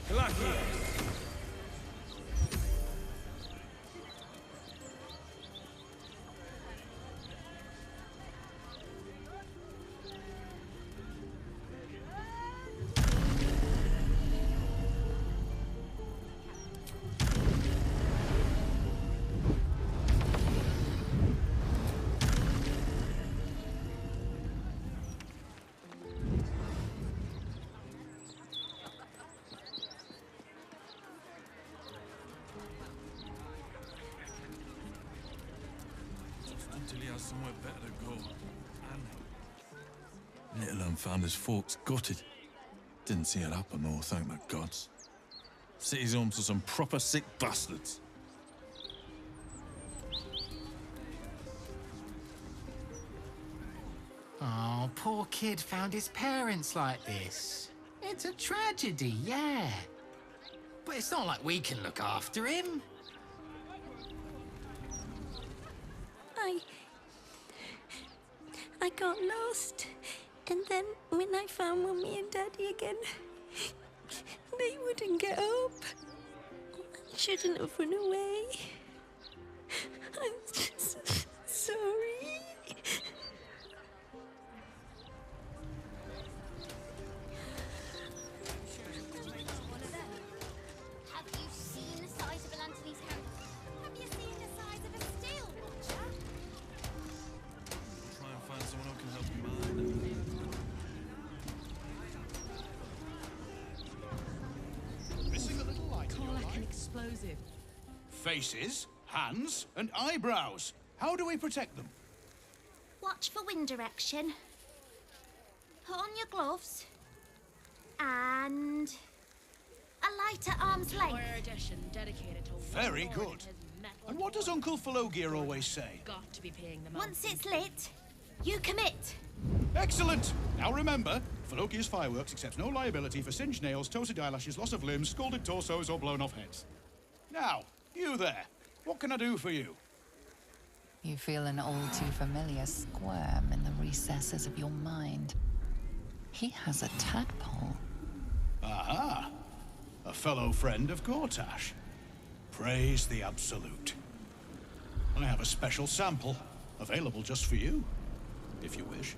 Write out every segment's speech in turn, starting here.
Glaciers. Until he has somewhere better to go. Little unfounders folks gutted. Didn't see it happen though, thank the gods. City's home to some proper sick bastards. Oh, poor kid found his parents like this. It's a tragedy, yeah. But it's not like we can look after him. I got lost. And then when I found Mummy and Daddy again, they wouldn't get up. I shouldn't have run away. I'm just sorry. Have you seen the size of Anthony's camp? Have you seen the size of a steel watcher? Try and find someone who can help you mind. Missing a little light in your Like an life? explosive. Faces, hands, and eyebrows. How do we protect them? Watch for wind direction. Put on your gloves. And a light at arm's length. Our edition dedicated to Very one lord good. and his metal And what does boy. Uncle Falogir always say? Got to be paying them Once it's lit, you commit. Excellent! Now remember, Falogir's fireworks accepts no liability for singed nails, toasted eyelashes, loss of limbs, scalded torsos, or blown off heads. Now, you there. What can I do for you? You feel an all too familiar squirm in the recesses of your mind. He has a tadpole. Aha! A fellow friend of Gortash. Praise the Absolute. I have a special sample, available just for you, if you wish.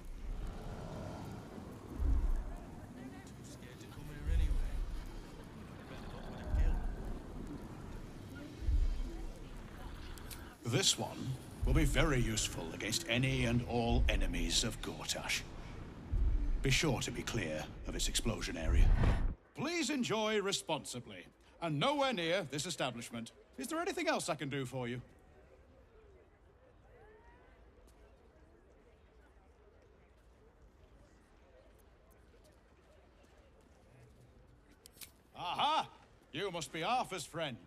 Too scared to come here anyway. Better not with a gill. This one will be very useful against any and all enemies of Gortash. Be sure to be clear of its explosion area. Please enjoy responsibly, and nowhere near this establishment. Is there anything else I can do for you? Aha! You must be Arthur's friend.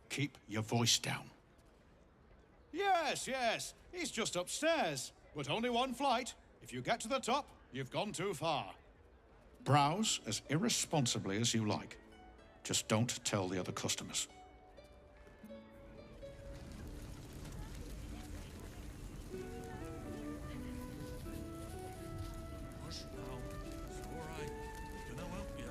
Keep your voice down. Yes, yes, he's just upstairs, but only one flight. If you get to the top, you've gone too far. Browse as irresponsibly as you like. Just don't tell the other customers. Hush now. It's all right. Gonna help you.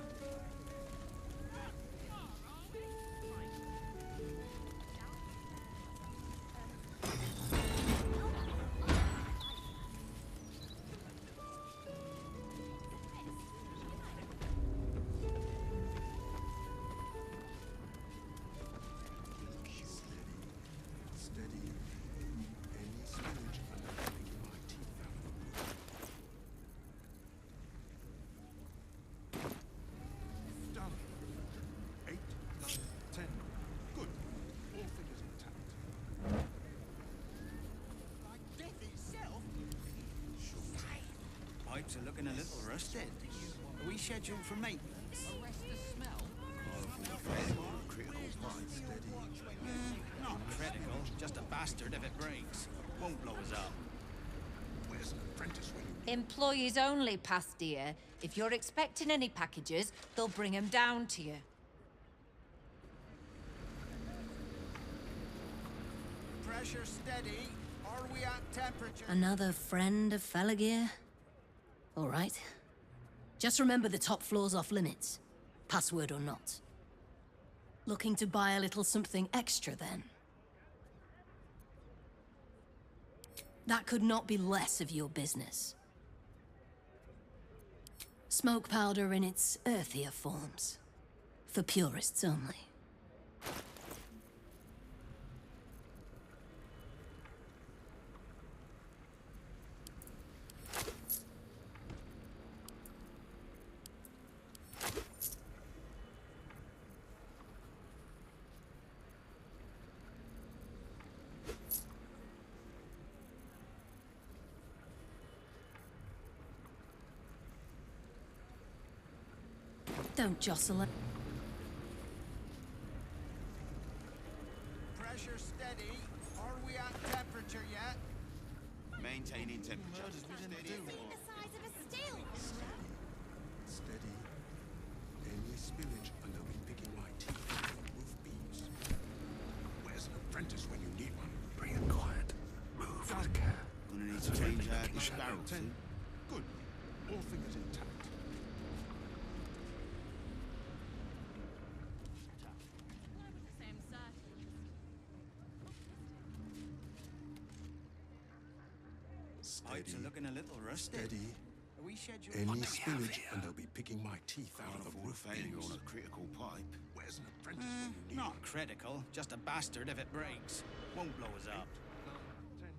Done. 8, 9, 10. Good. All fingers intact. Like death itself? Pipes are looking a little rusted. Are we scheduled for maintenance? Arrest the smell. Critical part steady. Not critical, just a bastard if it breaks. Won't blow us up. Where's an apprentice when you Employees only, Pastia. If you're expecting any packages, they'll bring them down to you. Pressure steady. Are we at temperature? Another friend of Falagir? All right. Just remember the top floor's off limits. Password or not. Looking to buy a little something extra, then? That could not be less of your business. Smoke powder in its earthier forms. For purists only. Don't jostle it. Pressure steady. Are we at temperature yet? Maintaining temperature. Steady. The size of a still. Steady. Any spillage, and I'll be picking my teeth out of roof beams. Where's an apprentice when you need one? Bring it quiet. Move with care. Gonna need to change out the barrel. 10. Good. All fingers intact. Pipes are looking a little rusty. Steady. Are we scheduled? Any spillage, and I'll be picking my teeth out of roof failure beams. on a critical pipe. Where's an apprentice when you need Not one? critical, just a bastard if it breaks. Won't blow us up. 10.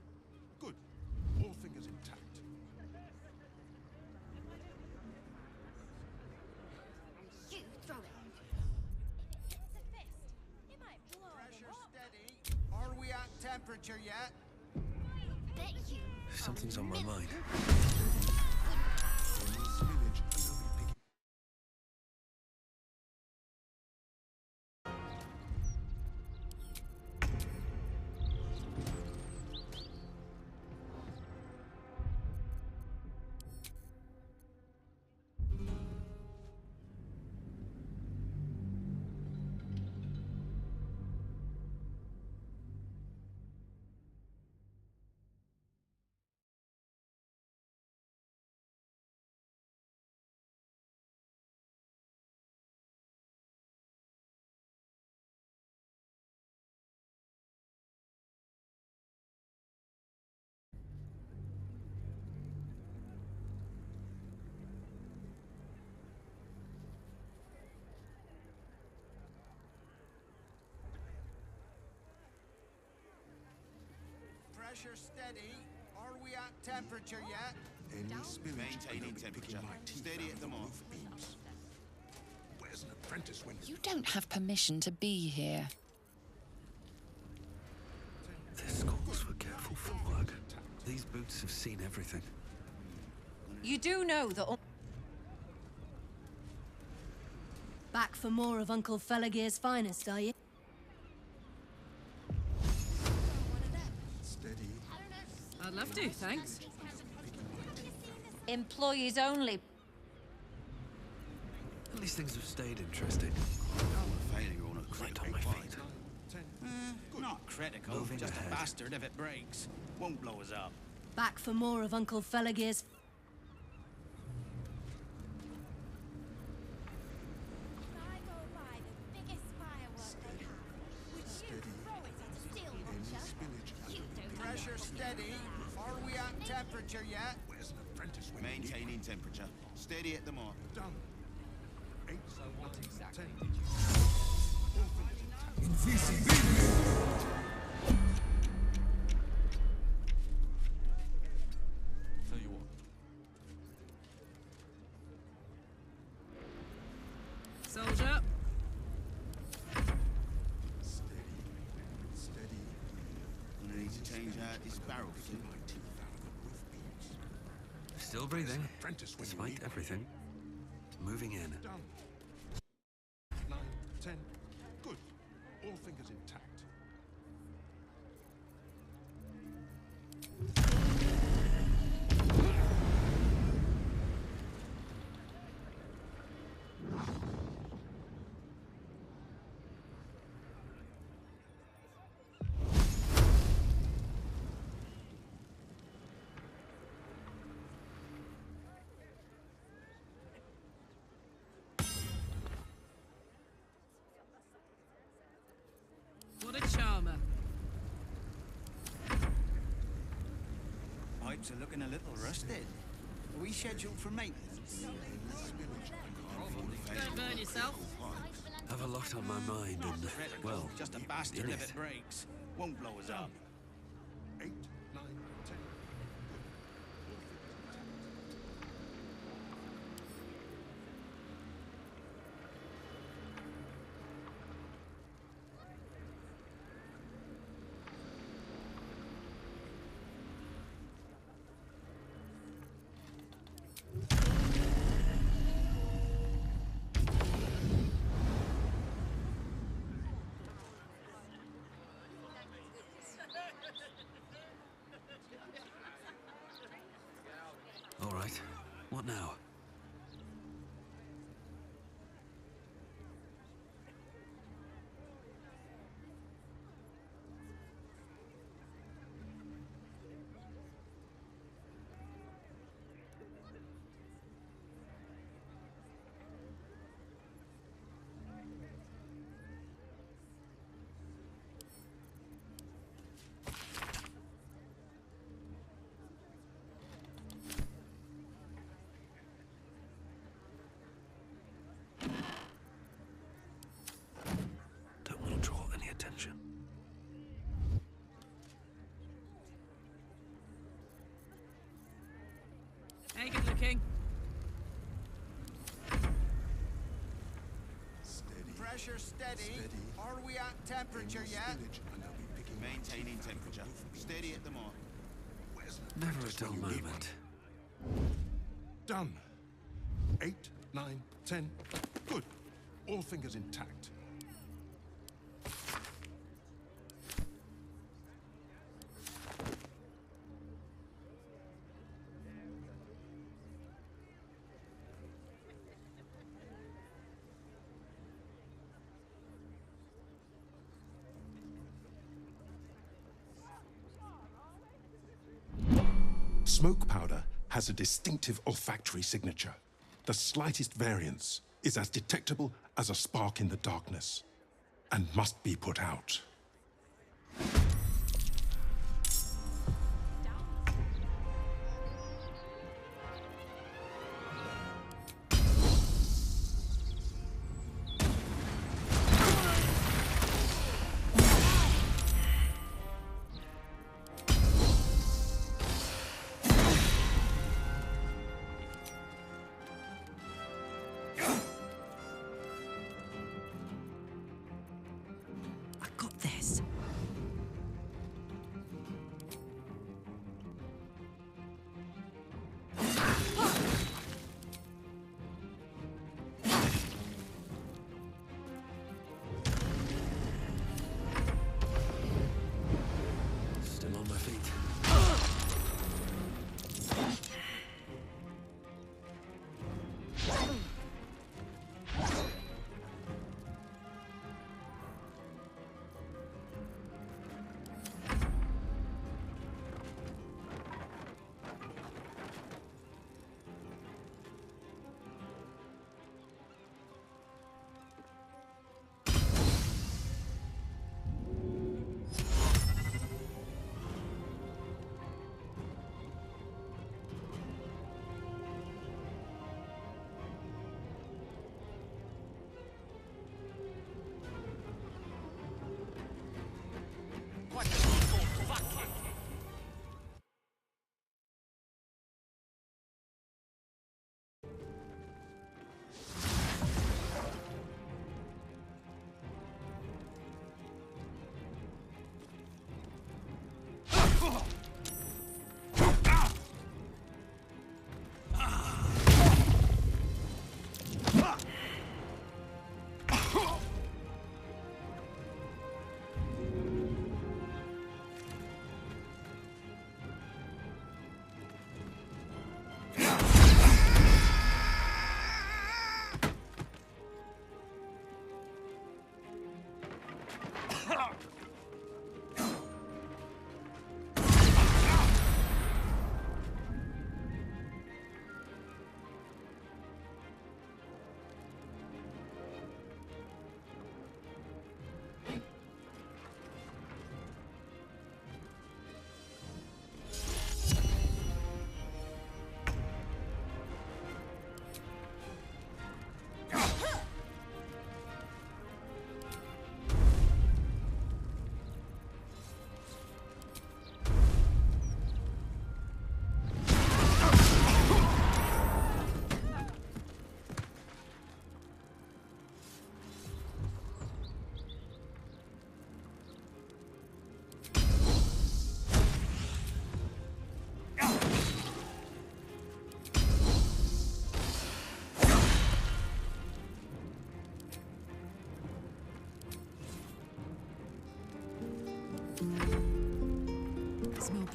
Good. All fingers intact. You throw it. It's a fist. It might blow them Pressure up. steady. Are we at temperature yet? Bet you. Something's on my mind. Any spillage, and I'll be picking. Pressure steady. Are we at temperature yet? Any spillage, and Maintaining I'll be temperature. picking my teeth Steady out at of the mark. roof beams. Where's an apprentice when You don't have permission to be here. This calls for careful footwork. These boots have seen everything. You do know that... Back for more of Uncle Felagir's finest, are you? steady? I'd love to, thanks. Employees only. At least things have stayed interesting. Failure on a Right critical on my pipe. feet. 10. Not critical, Moving just ahead. a bastard if it breaks. Won't blow us up. Back for more of Uncle Felagir's... If I go by the biggest firework they have, would you Steady. throw it at a still Any watcher? spillage, and You I'll be don't picking Pressure steady. Are we at temperature yet? Where's an apprentice when you need Maintaining temperature. Steady at the mark. one? Done. 8. So what exactly 10. Tell you what, Soldier. Steady. Steady. Gonna need to change out this barrel Picking soon. my teeth out of the roof beams. Still breathing, Apprentice when you despite need one. everything. Moving in. Done. 9. 10. Good. All fingers intact. pipes are looking a little rusted. Are we scheduled for maintenance? Don't burn yourself. Have a lot on my mind and, well, just a in bastard if it. it breaks. Won't blow us up. 8, 9, 10. All right. What now? Don't want to draw any attention. Hey, good looking. Pressure steady. Are we at temperature yet? Maintaining temperature. Steady at the mark. Never a dull moment. Done. 8, 9, 10. Good. All fingers intact. Smoke powder has a distinctive olfactory signature. The slightest variance is as detectable as a spark in the darkness and must be put out.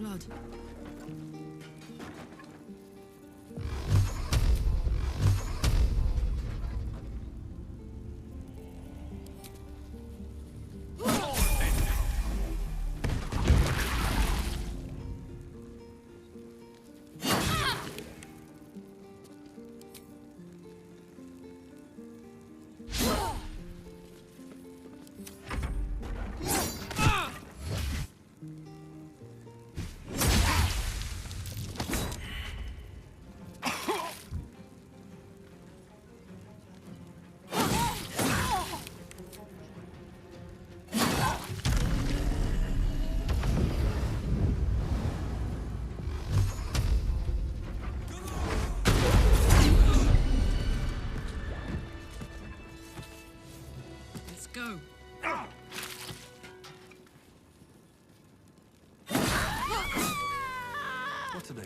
blood. Go. What to do?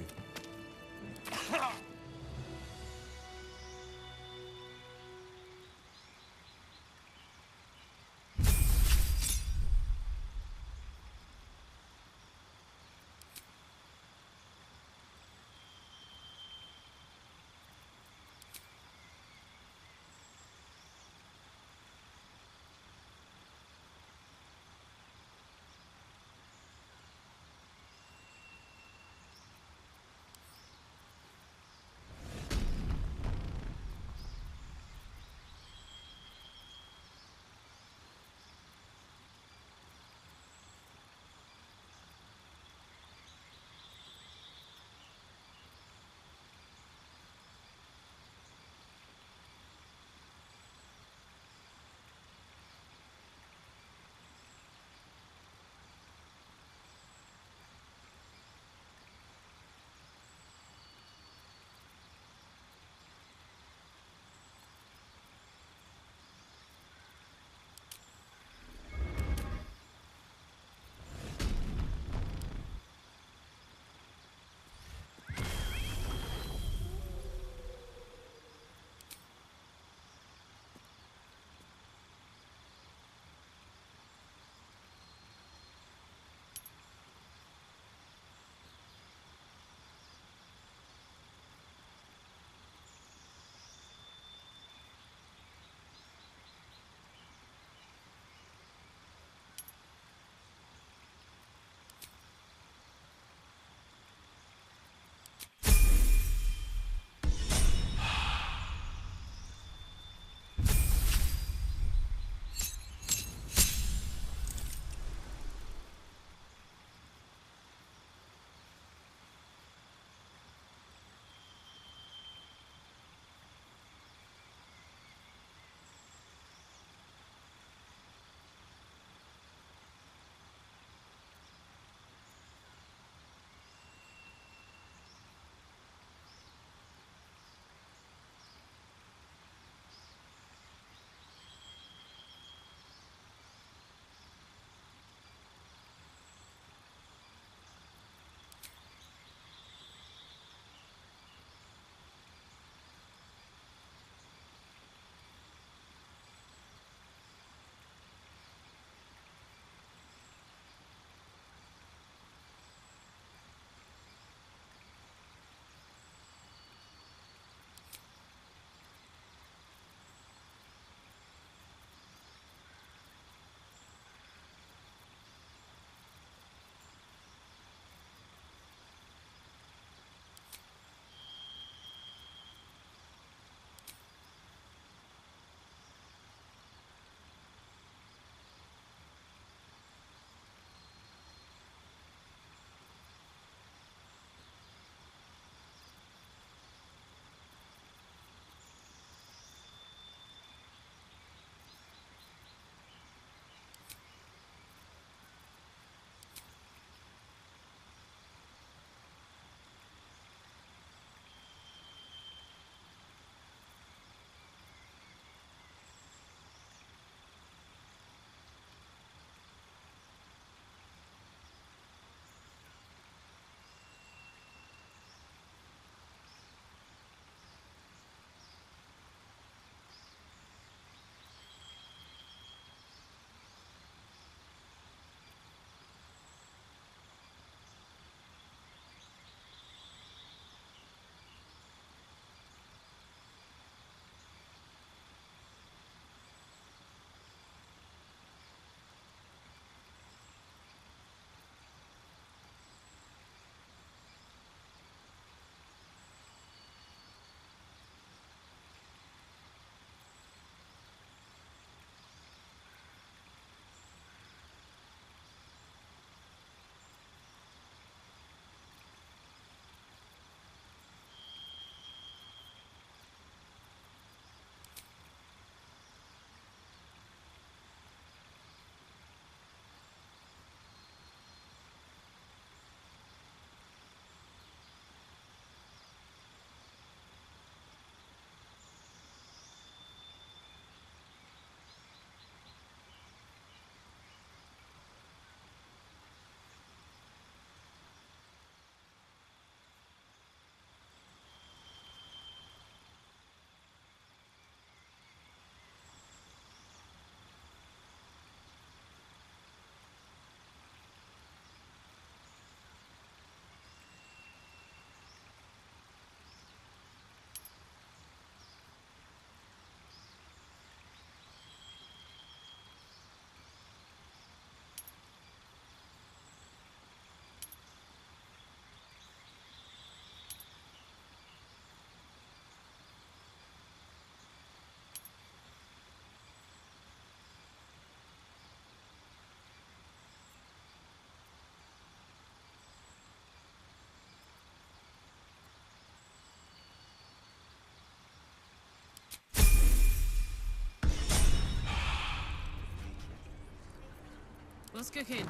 What's cooking?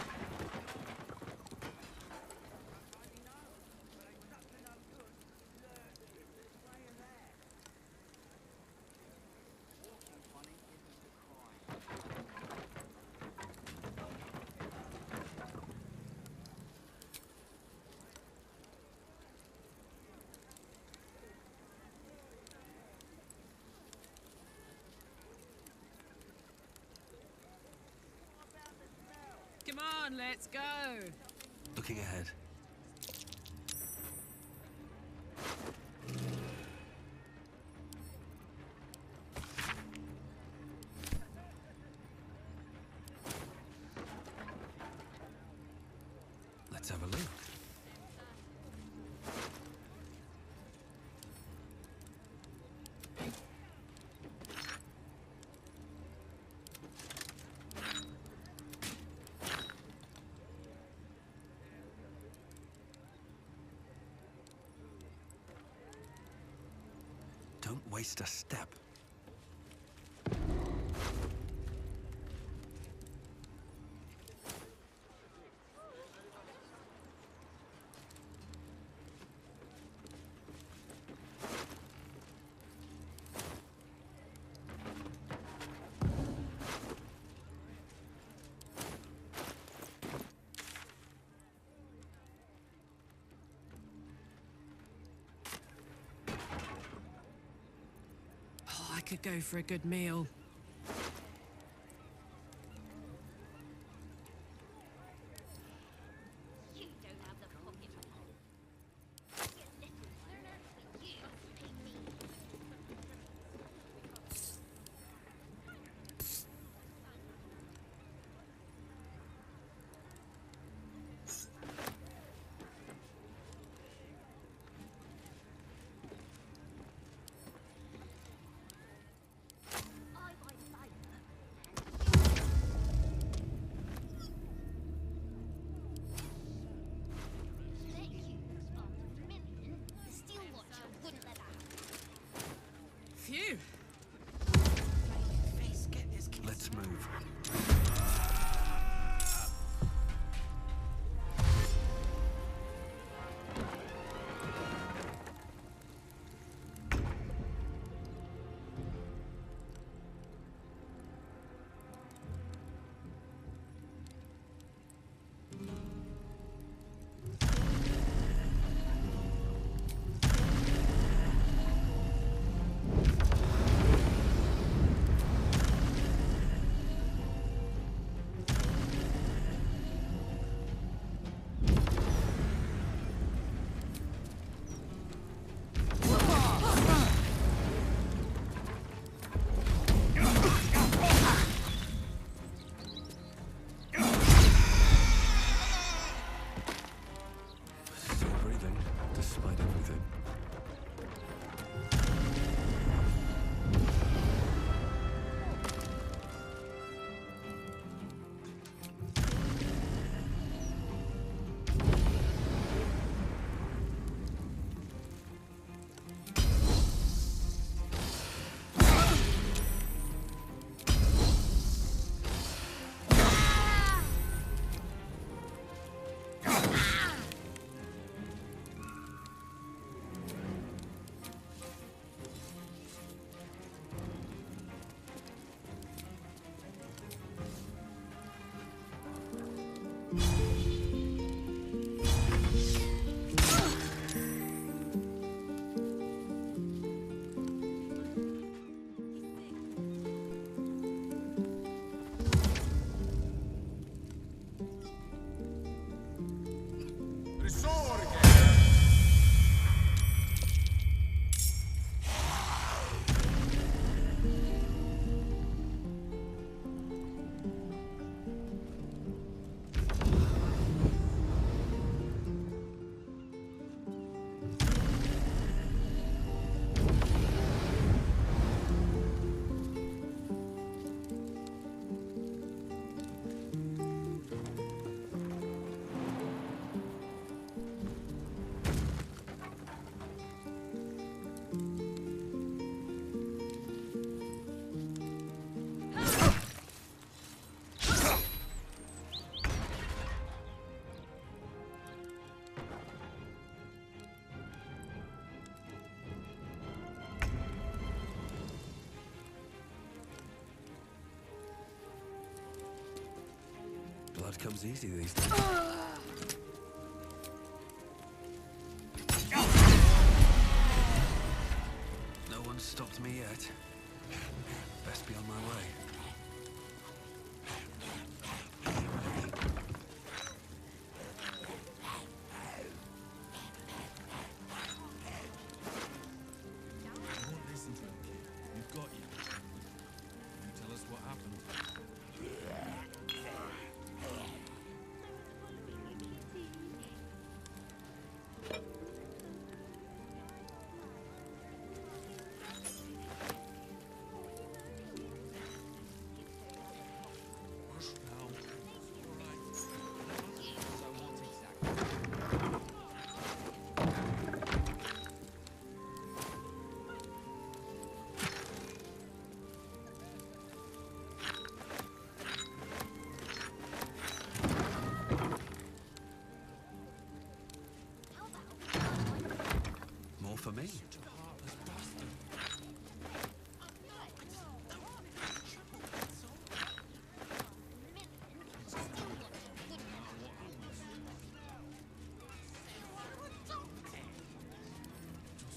Come on, let's go. Looking ahead. Let's have a look. Don't waste a step. Oh, I could go for a good meal. You don't have the pocket. You little learner. You pay me. I've Blood comes easy these days. No one's stopped me yet. Best be on my way. For me. Just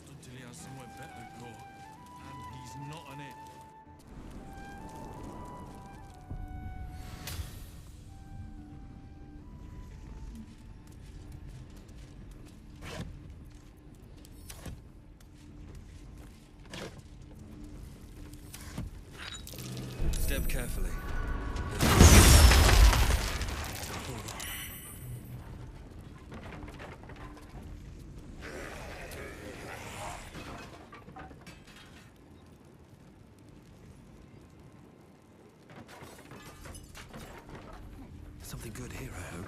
until he has somewhere better to go. And he's not on it. Step carefully. Something good here, I hope.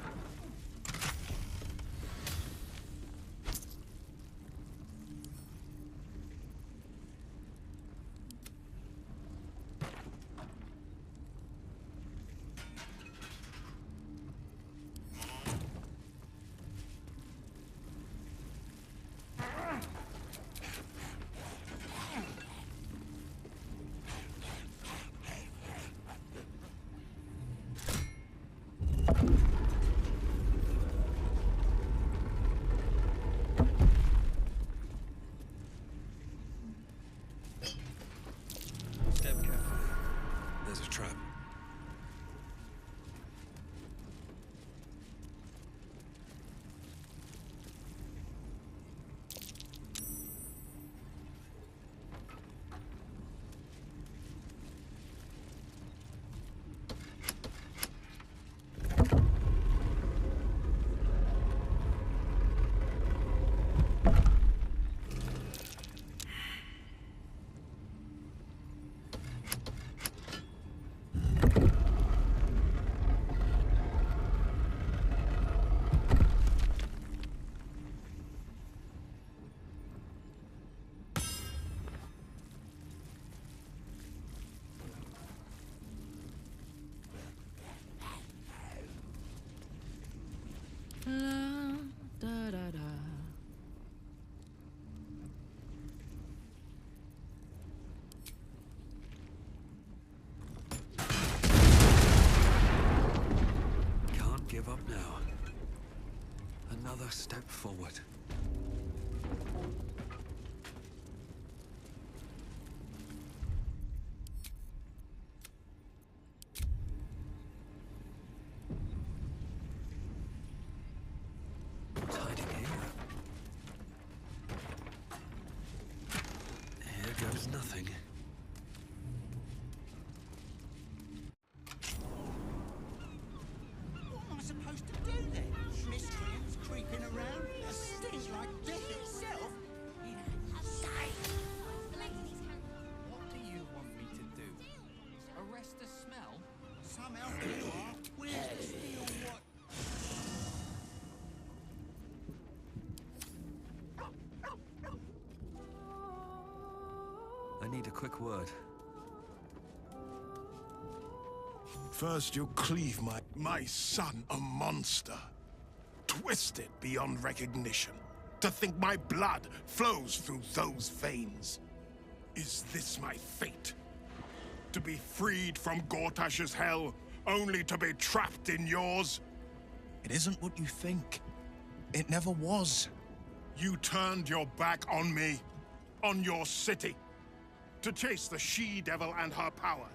Step carefully. There's a trap. Can't give up now. Another step forward. Goes nothing. What am I supposed to do then? Miscreants creeping around? A stink like death itself? What do you want me to do? Arrest the smell? Some elf you are. Where's the steel what? I need a quick word. First you'll cleave my son a monster. Twisted beyond recognition. To think my blood flows through those veins. Is this my fate? To be freed from Gortash's hell, only to be trapped in yours? It isn't what you think. It never was. You turned your back on me, on your city, to chase the she-devil and her power.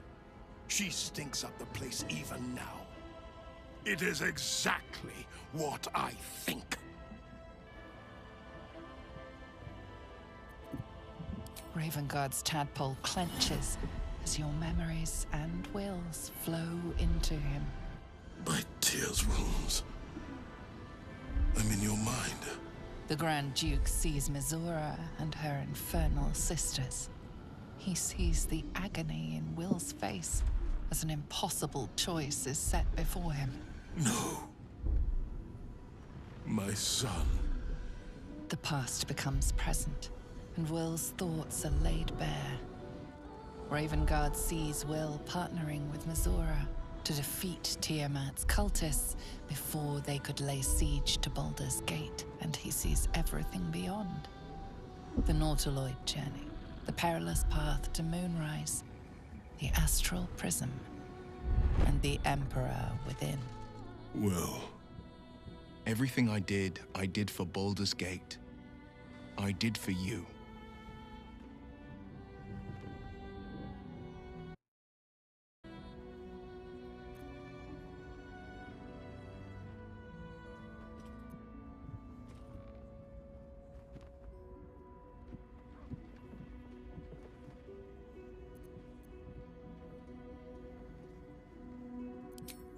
She stinks up the place even now. It is exactly what I think. Ravenguard's tadpole clenches as your memories and wills flow into him. My tears rooms. I'm in your mind. The Grand Duke sees Mizora and her infernal sisters. He sees the agony in Will's face as an impossible choice is set before him. No. My son. The past becomes present, and Will's thoughts are laid bare. Ravenguard sees Will partnering with Mizora to defeat Tiamat's cultists before they could lay siege to Baldur's Gate, and he sees everything beyond. The Nautiloid journey, the perilous path to Moonrise, the astral prism, and the Emperor within. Well, everything I did for Baldur's Gate. I did for you.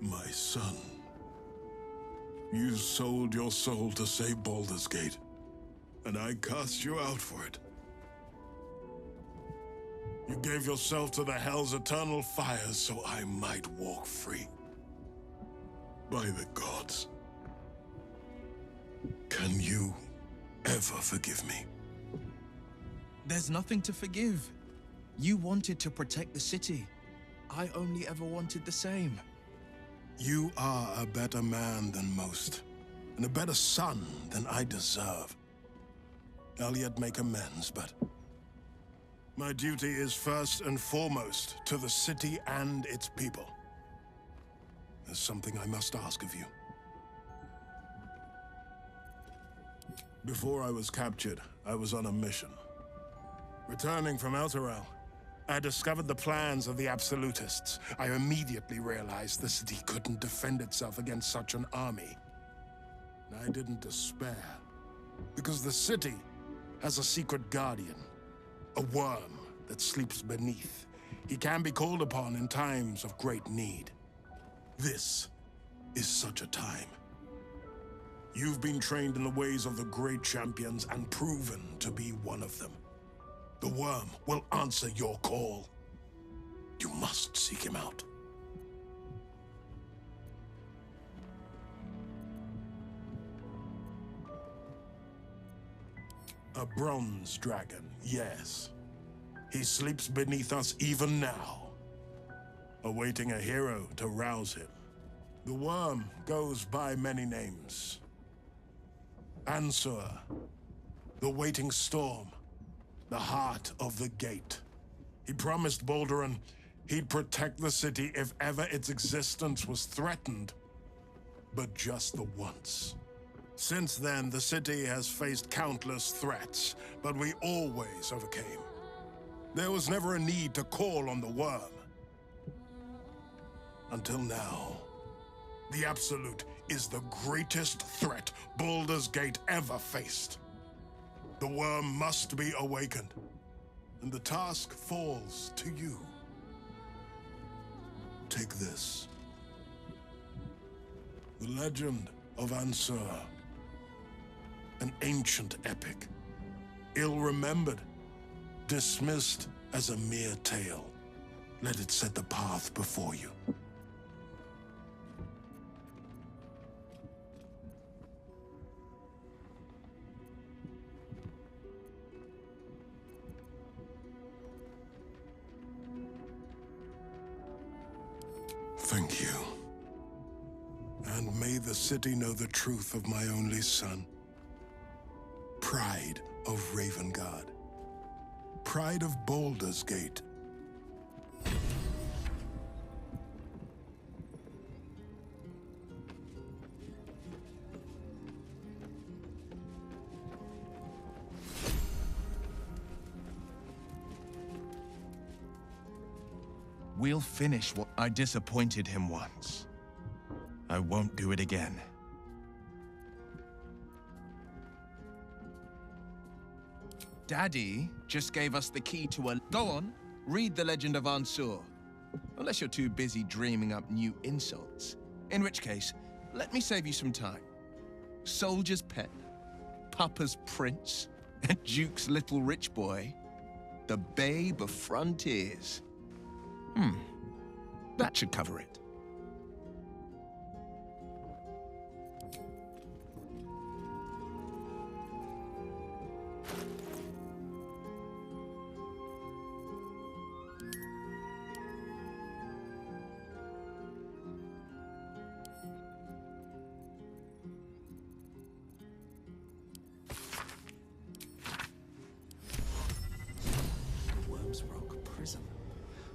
My son. You sold your soul to save Baldur's Gate, and I cast you out for it. You gave yourself to the Hell's eternal fires so I might walk free. By the gods. Can you ever forgive me? There's nothing to forgive. You wanted to protect the city. I only ever wanted the same. You are a better man than most, and a better son than I deserve. I'll yet make amends, but my duty is first and foremost to the city and its people. There's something I must ask of you. Before I was captured, I was on a mission. Returning from Elturel, I discovered the plans of the Absolutists. I immediately realized the city couldn't defend itself against such an army. I didn't despair, because the city has a secret guardian, a worm that sleeps beneath. He can be called upon in times of great need. This is such a time. You've been trained in the ways of the great champions and proven to be one of them. The worm will answer your call. You must seek him out. A bronze dragon, yes. He sleeps beneath us even now, awaiting a hero to rouse him. The worm goes by many names. Ansur, the waiting storm, the heart of the gate. He promised Balduran he'd protect the city if ever its existence was threatened, but just the once. Since then, the city has faced countless threats, but we always overcame. There was never a need to call on the worm. Until now. The Absolute is the greatest threat Baldur's Gate ever faced. The worm must be awakened, and the task falls to you. Take this. The legend of Ansur. An ancient epic. Ill-remembered. Dismissed as a mere tale. Let it set the path before you. Thank you. And may the city know the truth of my only son. Pride of Ravengard. Pride of Baldur's Gate. We'll finish what I disappointed him once. I won't do it again. Daddy just gave us the key to a... Go on, read the legend of Ansur. Unless you're too busy dreaming up new insults. In which case, let me save you some time. Soldier's pet, Papa's prince, and Duke's little rich boy. The babe of frontiers. That should cover it. Worm's Rock Prison.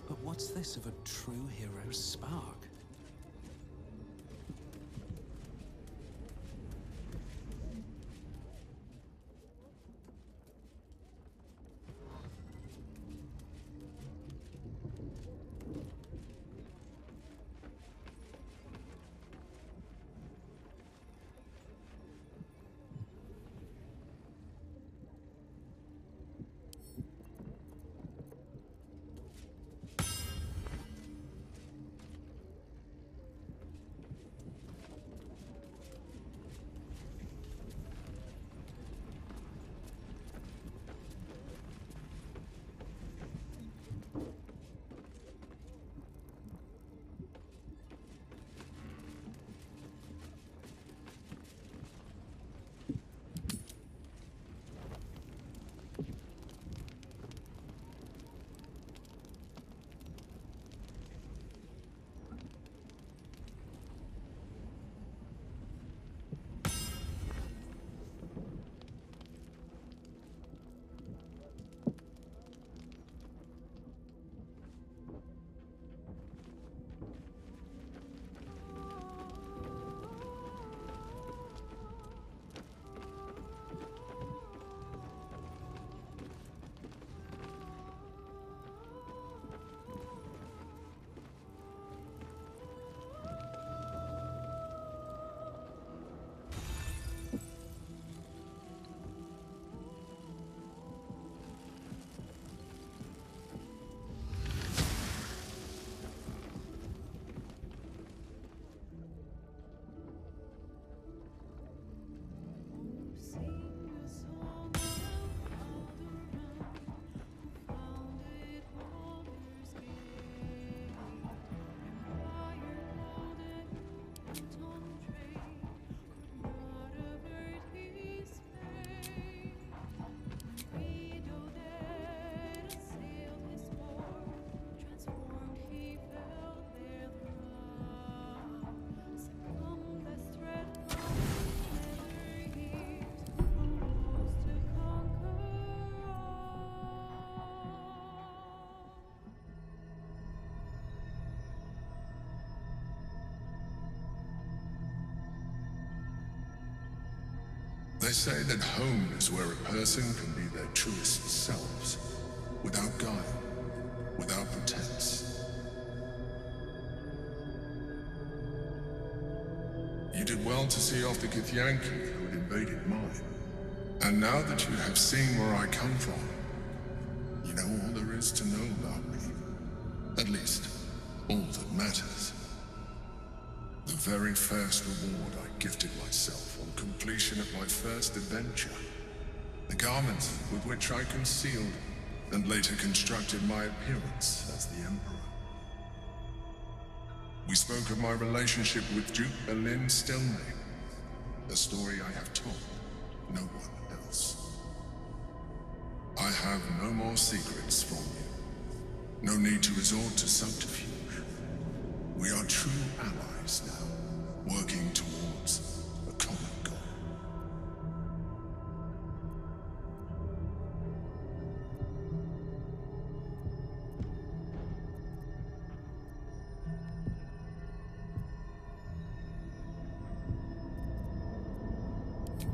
But what's this of a true hero's spark? They say that home is where a person can be their truest selves, without guile, without pretense. You did well to see off the Githyanki who had invaded mine. And now that you have seen where I come from, you know all there is to know about me. At least, all that matters. The very first reward I gifted myself on completion of my first adventure. The garments with which I concealed and later constructed my appearance as the Emperor. We spoke of my relationship with Duke Berlin Stillname, a story I have told no one else. I have no more secrets from you. No need to resort to subterfuge. We are true allies now, working towards a common goal.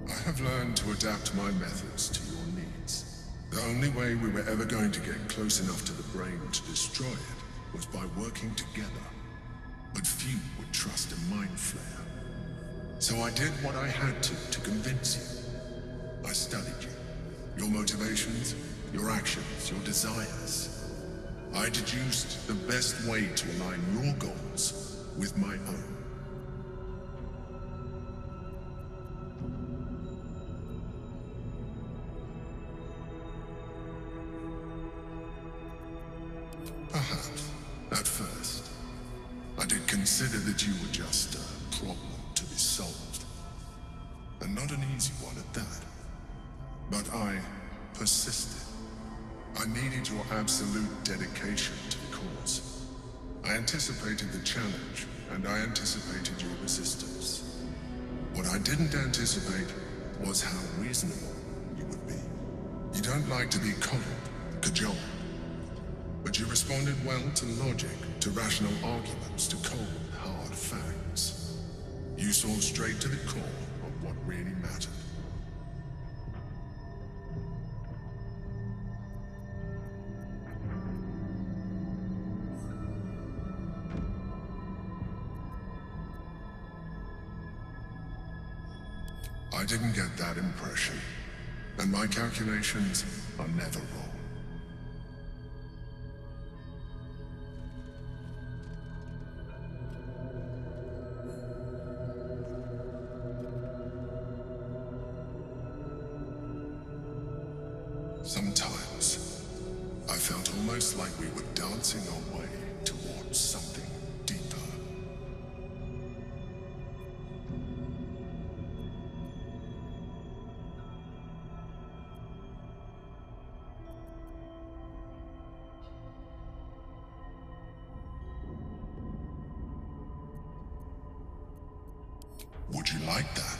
I have learned to adapt my methods to your needs. The only way we were ever going to get close enough to the brain to destroy it was by working together. But few would trust a mind flare. So I did what I had to convince you. I studied you. Your motivations, your actions, your desires. I deduced the best way to align your goals with my own. Perhaps, at first, I did consider that you were just a problem to be solved. And not an easy one at that. But I persisted. I needed your absolute dedication to the cause. I anticipated the challenge, and I anticipated your resistance. What I didn't anticipate was how reasonable you would be. You don't like to be coddled, cajoled. But you responded well to logic, to rational arguments, to cold, hard facts. You saw straight to the core of what really mattered. I didn't get that impression, and my calculations are never wrong. Sometimes, I felt almost like we were dancing our way towards something deeper. Would you like that?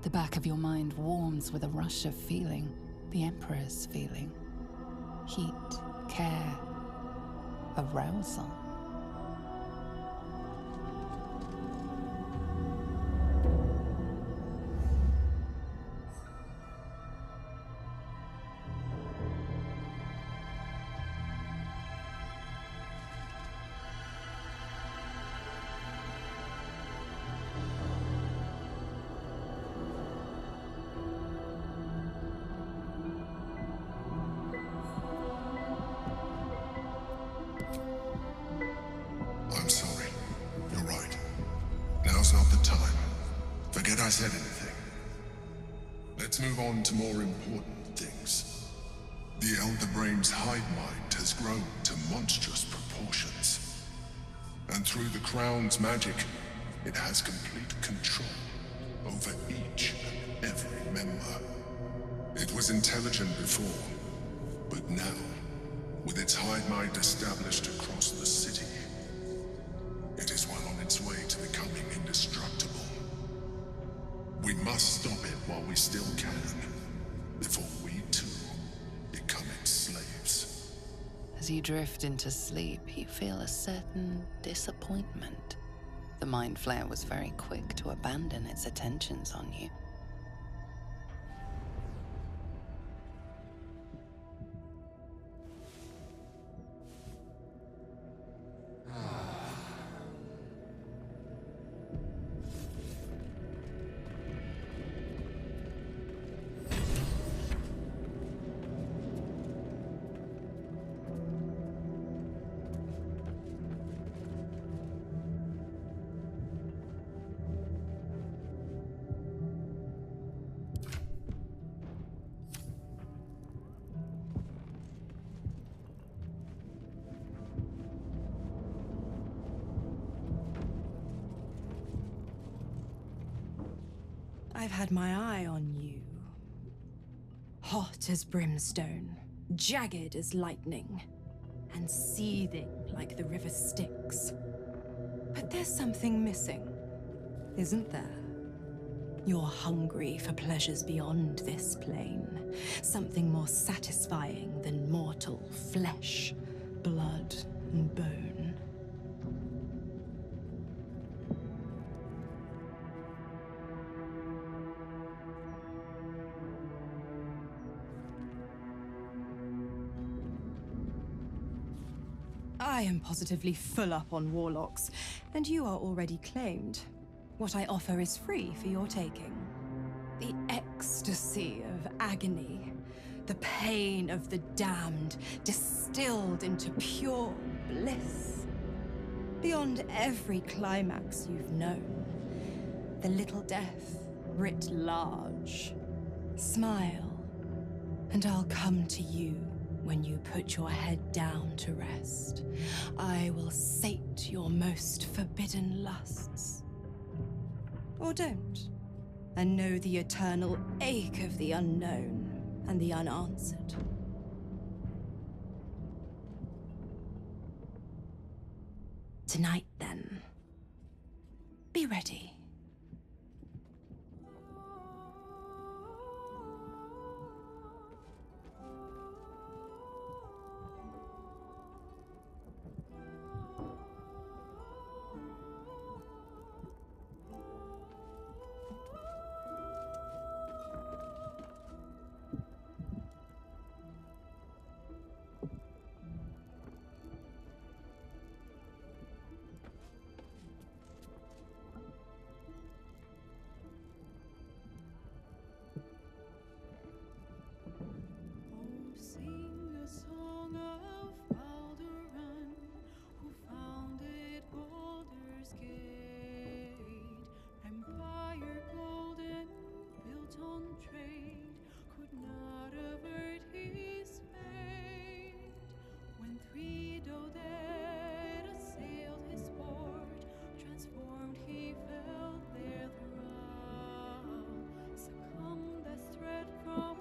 The back of your mind warms with a rush of feeling, the Emperor's feeling. Heat, care, arousal. I'm sorry. You're right. Now's not the time. Forget I said anything. Let's move on to more important things. The Elder Brain's hive mind has grown to monstrous proportions. And through the Crown's magic, it has complete control over each and every member. It was intelligent before, but now, with its hive mind established across the city, it is well on its way to becoming indestructible. We must stop it while we still can, before we too become its slaves. As you drift into sleep, you feel a certain disappointment. The Mind Flayer was very quick to abandon its attentions on you. I've had my eye on you. Hot as brimstone, jagged as lightning, and seething like the river Styx. But there's something missing, isn't there? You're hungry for pleasures beyond this plane, something more satisfying than mortal flesh, blood, and bone. I am positively full up on warlocks, and you are already claimed. What I offer is free for your taking. The ecstasy of agony, the pain of the damned, distilled into pure bliss. Beyond every climax you've known, the little death writ large. Smile, and I'll come to you when you put your head down to rest. I will sate your most forbidden lusts. Or don't, and know the eternal ache of the unknown and the unanswered. Tonight, then. Be ready. Sing a song of Baldur, who founded Baldur's Gate. Empire golden, built on trade, could not avert his fate. When three Doded assailed his port, transformed he fell their thrall. Succumbed as threat from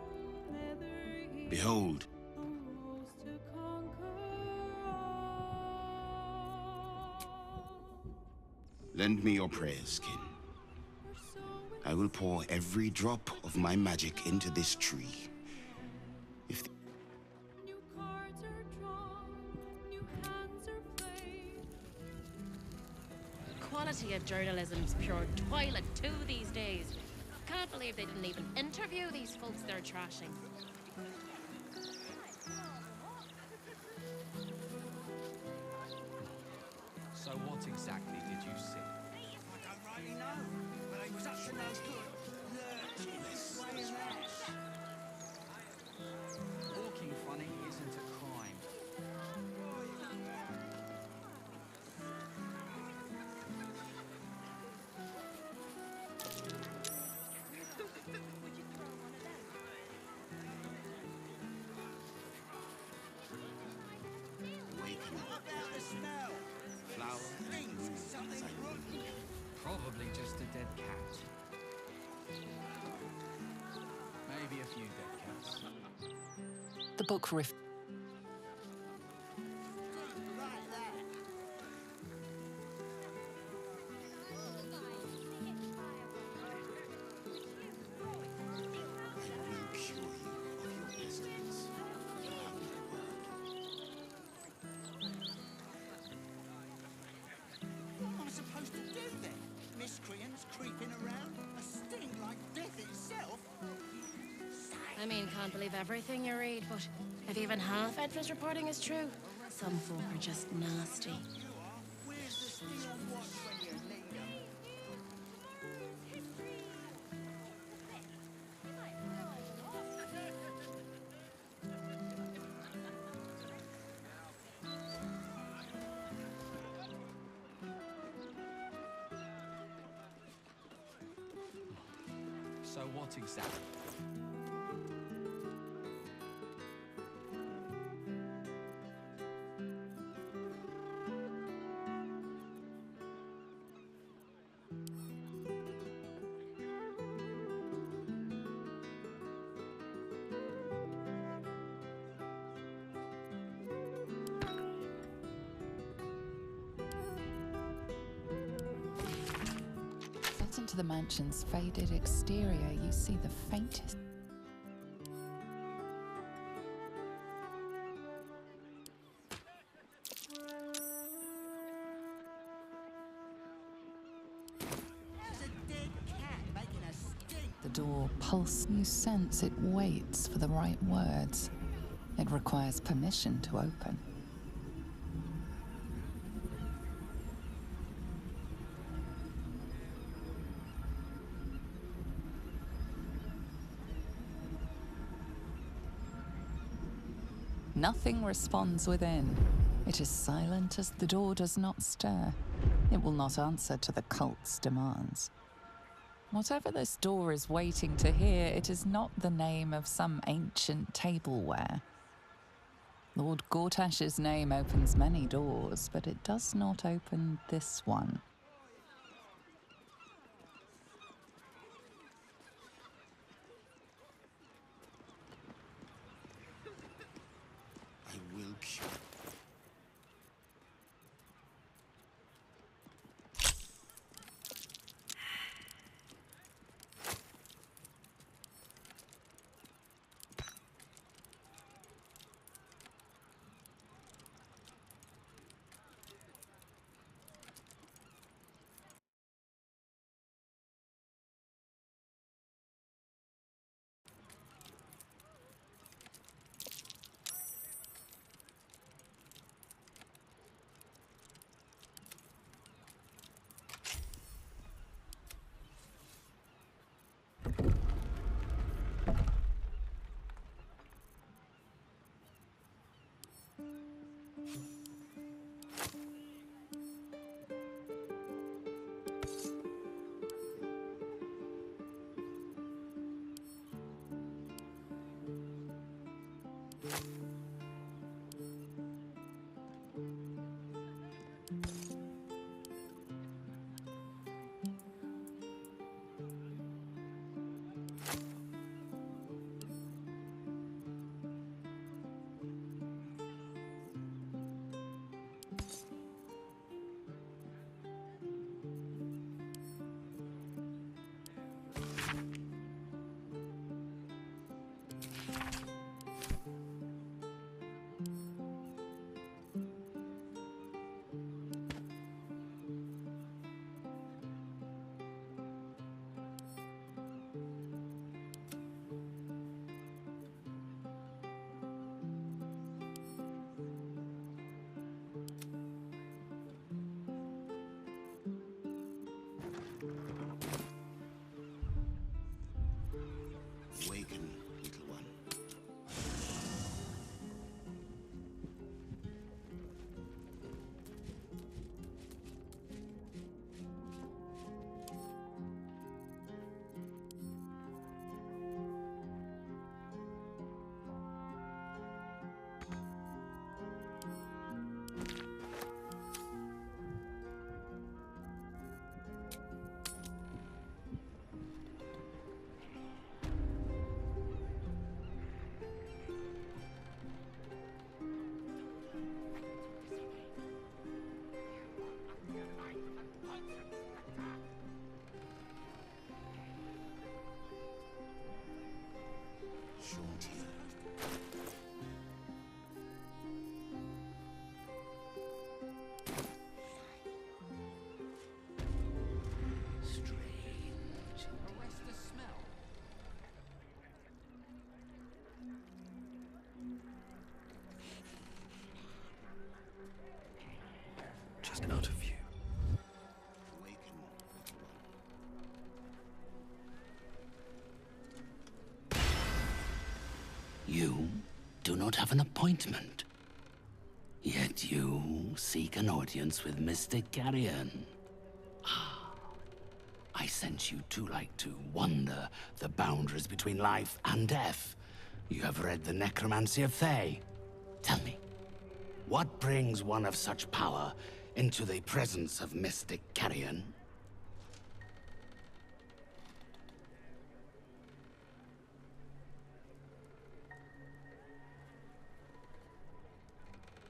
nether he Behold, arose to conquer all. Lend me your prayers, kin. I will pour every drop of my magic into this tree. If New cards are drawn, new hands are played. The quality of journalism's pure toilet too these days. Can't believe they didn't even interview these folks they're trashing. So what exactly did you see? I don't really know, but he was up to no good. Lurching this way and that. Walking funny isn't a crime. waking What up, about the smell? flower Stinks, something rotten. Probably just a dead cat. Maybe a few dead cats. The book riff. Like that. I will cure you of your pestilence. You have my word. What am I supposed to do then? Miscreants creeping around? A sting like death itself? I mean, can't believe everything you read, but if even half Edna's reporting is true, some folk are just nasty. Where's the steel watch when you need 'em? So what exactly? Set into the mansion's faded exterior, you see the faintest. There's a dead cat making a stink. The door pulse. You sense it waits for the right words. It requires permission to open. Nothing responds within. It is silent as the door does not stir. It will not answer to the cult's demands. Whatever this door is waiting to hear, it is not the name of some ancient tableware. Lord Gortash's name opens many doors, but it does not open this one. I will cure. Awaken, little one. Just out of view. Awaken, little one. You do not have an appointment. Yet you seek an audience with Mr. Carrion. I sent you to like to wonder the boundaries between life and death. You have read the Necromancy of Thay. Tell me, what brings one of such power into the presence of Mr. Carrion?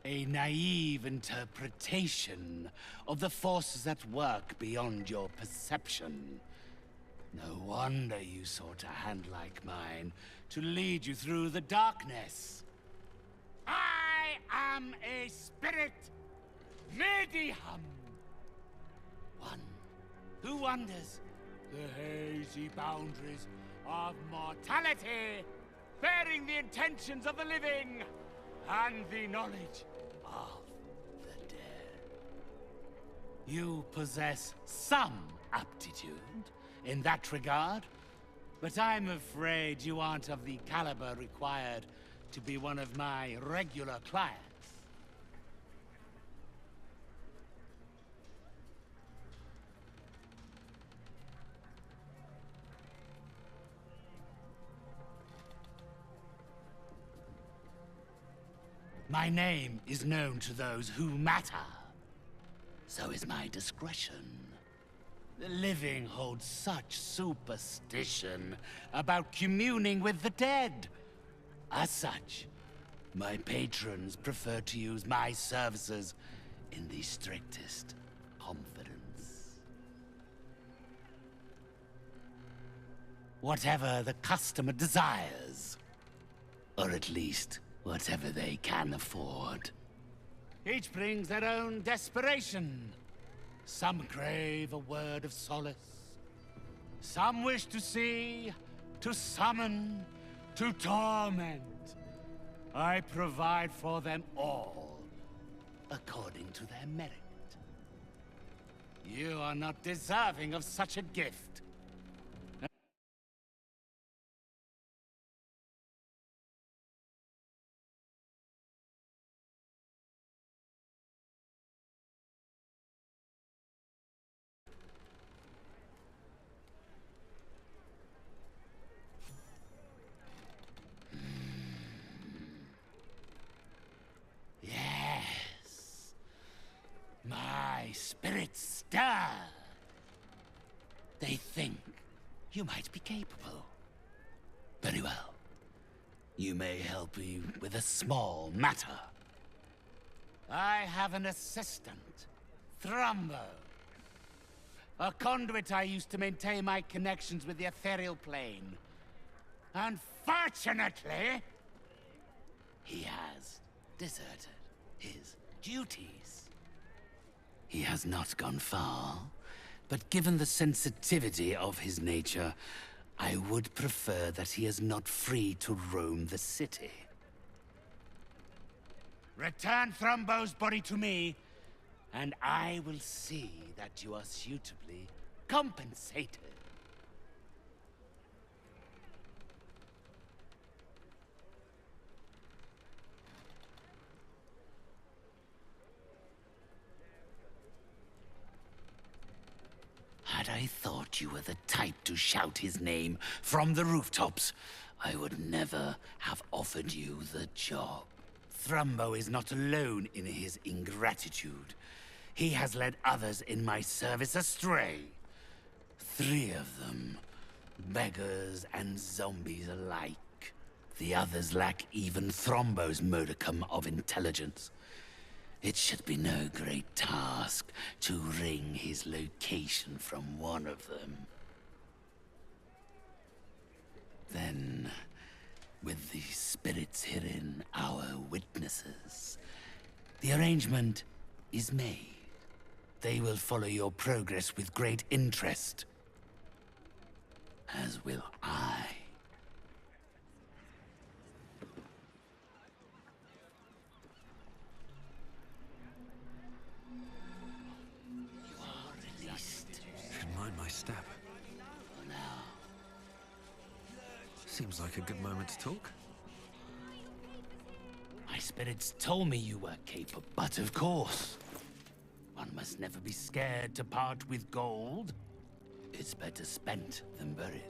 A naive interpretation of the forces at work beyond your perception. No wonder you sought a hand like mine to lead you through the darkness. I am a spirit, medium. One who wanders the hazy boundaries of mortality, bearing the intentions of the living and the knowledge of the dead. You possess some aptitude in that regard, but I'm afraid you aren't of the caliber required to be one of my regular clients? My name is known to those who matter. So is my discretion. The living hold such superstition about communing with the dead. As such, my patrons prefer to use my services in the strictest confidence. Whatever the customer desires, or at least whatever they can afford. Each brings their own desperation. Some crave a word of solace. Some wish to see, to summon, to torment. I provide for them all, according to their merit. You are not deserving of such a gift. Yes. My spirits stir. They think you might be capable. Very well. You may help me with a small matter. I have an assistant, Thrumbo. A conduit I used to maintain my connections with the ethereal plane. Unfortunately, he has deserted his duties. He has not gone far, but given the sensitivity of his nature, I would prefer that he is not free to roam the city. Return Thrumbo's body to me, and I will see that you are suitably compensated. Had I thought you were the type to shout his name from the rooftops, I would never have offered you the job. Thrumbo is not alone in his ingratitude. He has led others in my service astray. 3 of them, beggars and zombies alike. The others lack even Thrumbo's modicum of intelligence. It should be no great task to wring his location from one of them. Then, with the spirits herein our witnesses, the arrangement is made. They will follow your progress with great interest, as will I. Should mind my step. Seems like a good moment to talk. My spirits told me you were capable, but of course, one must never be scared to part with gold. It's better spent than buried.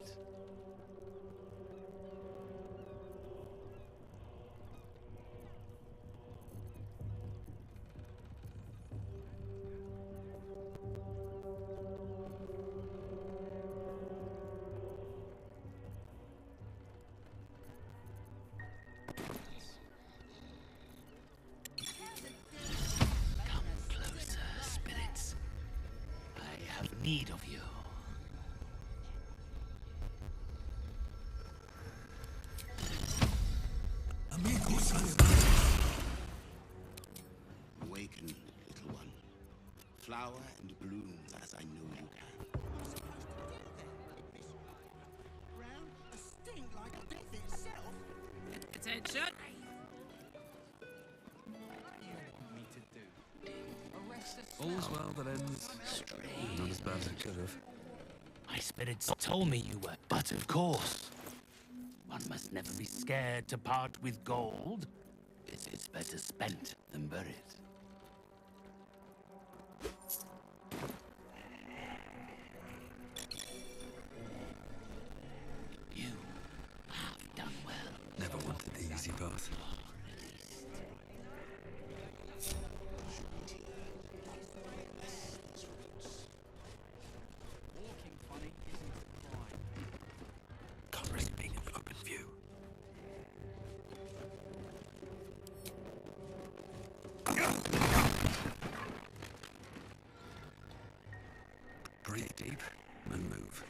Need of you. Awaken, little one. Flower and bloom as I know you can. Round a sting like death itself. Attention! All's well that ends. Not as bad as it could have. My spirits told me you were, but of course, One must never be scared to part with gold. It is better spent than buried. You have done well. Never wanted the easy path. Walking funny isn't a crime. Can't risk being in open view. Breathe deep and move.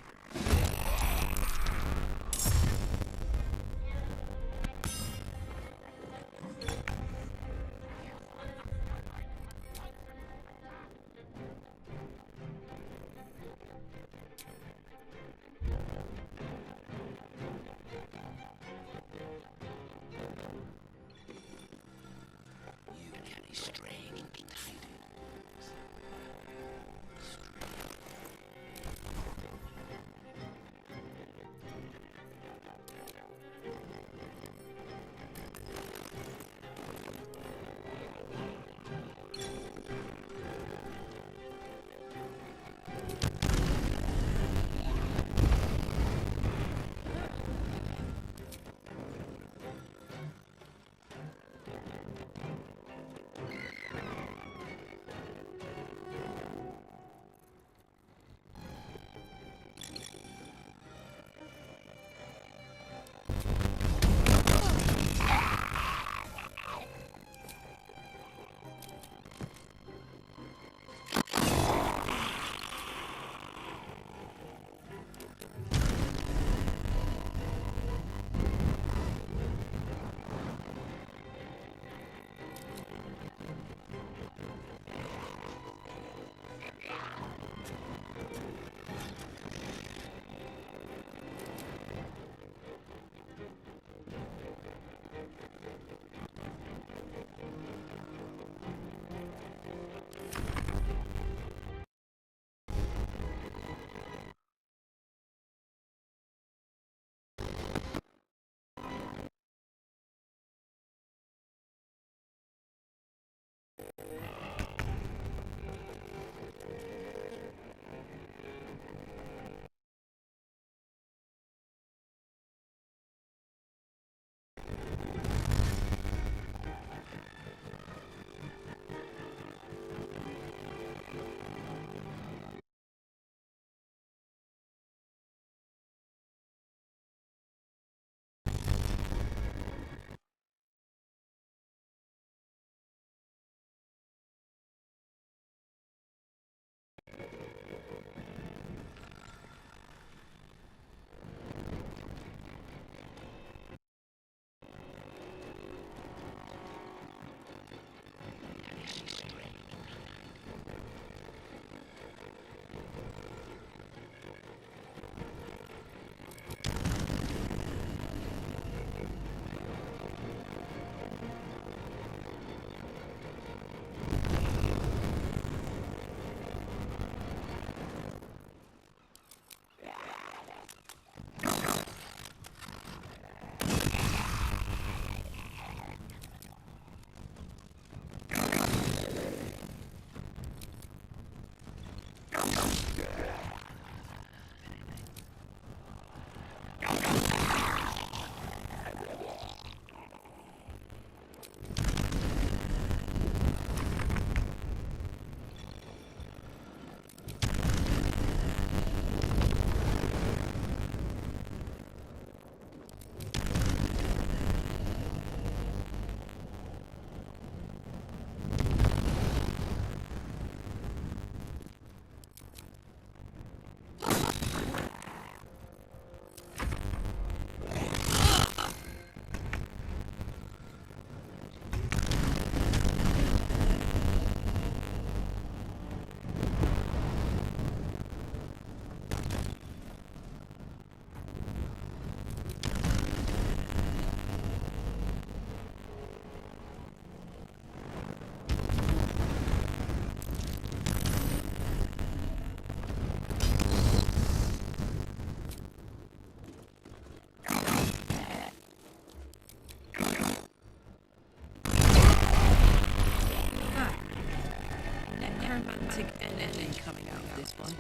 You carry strange tidings. lightning coming out of this one.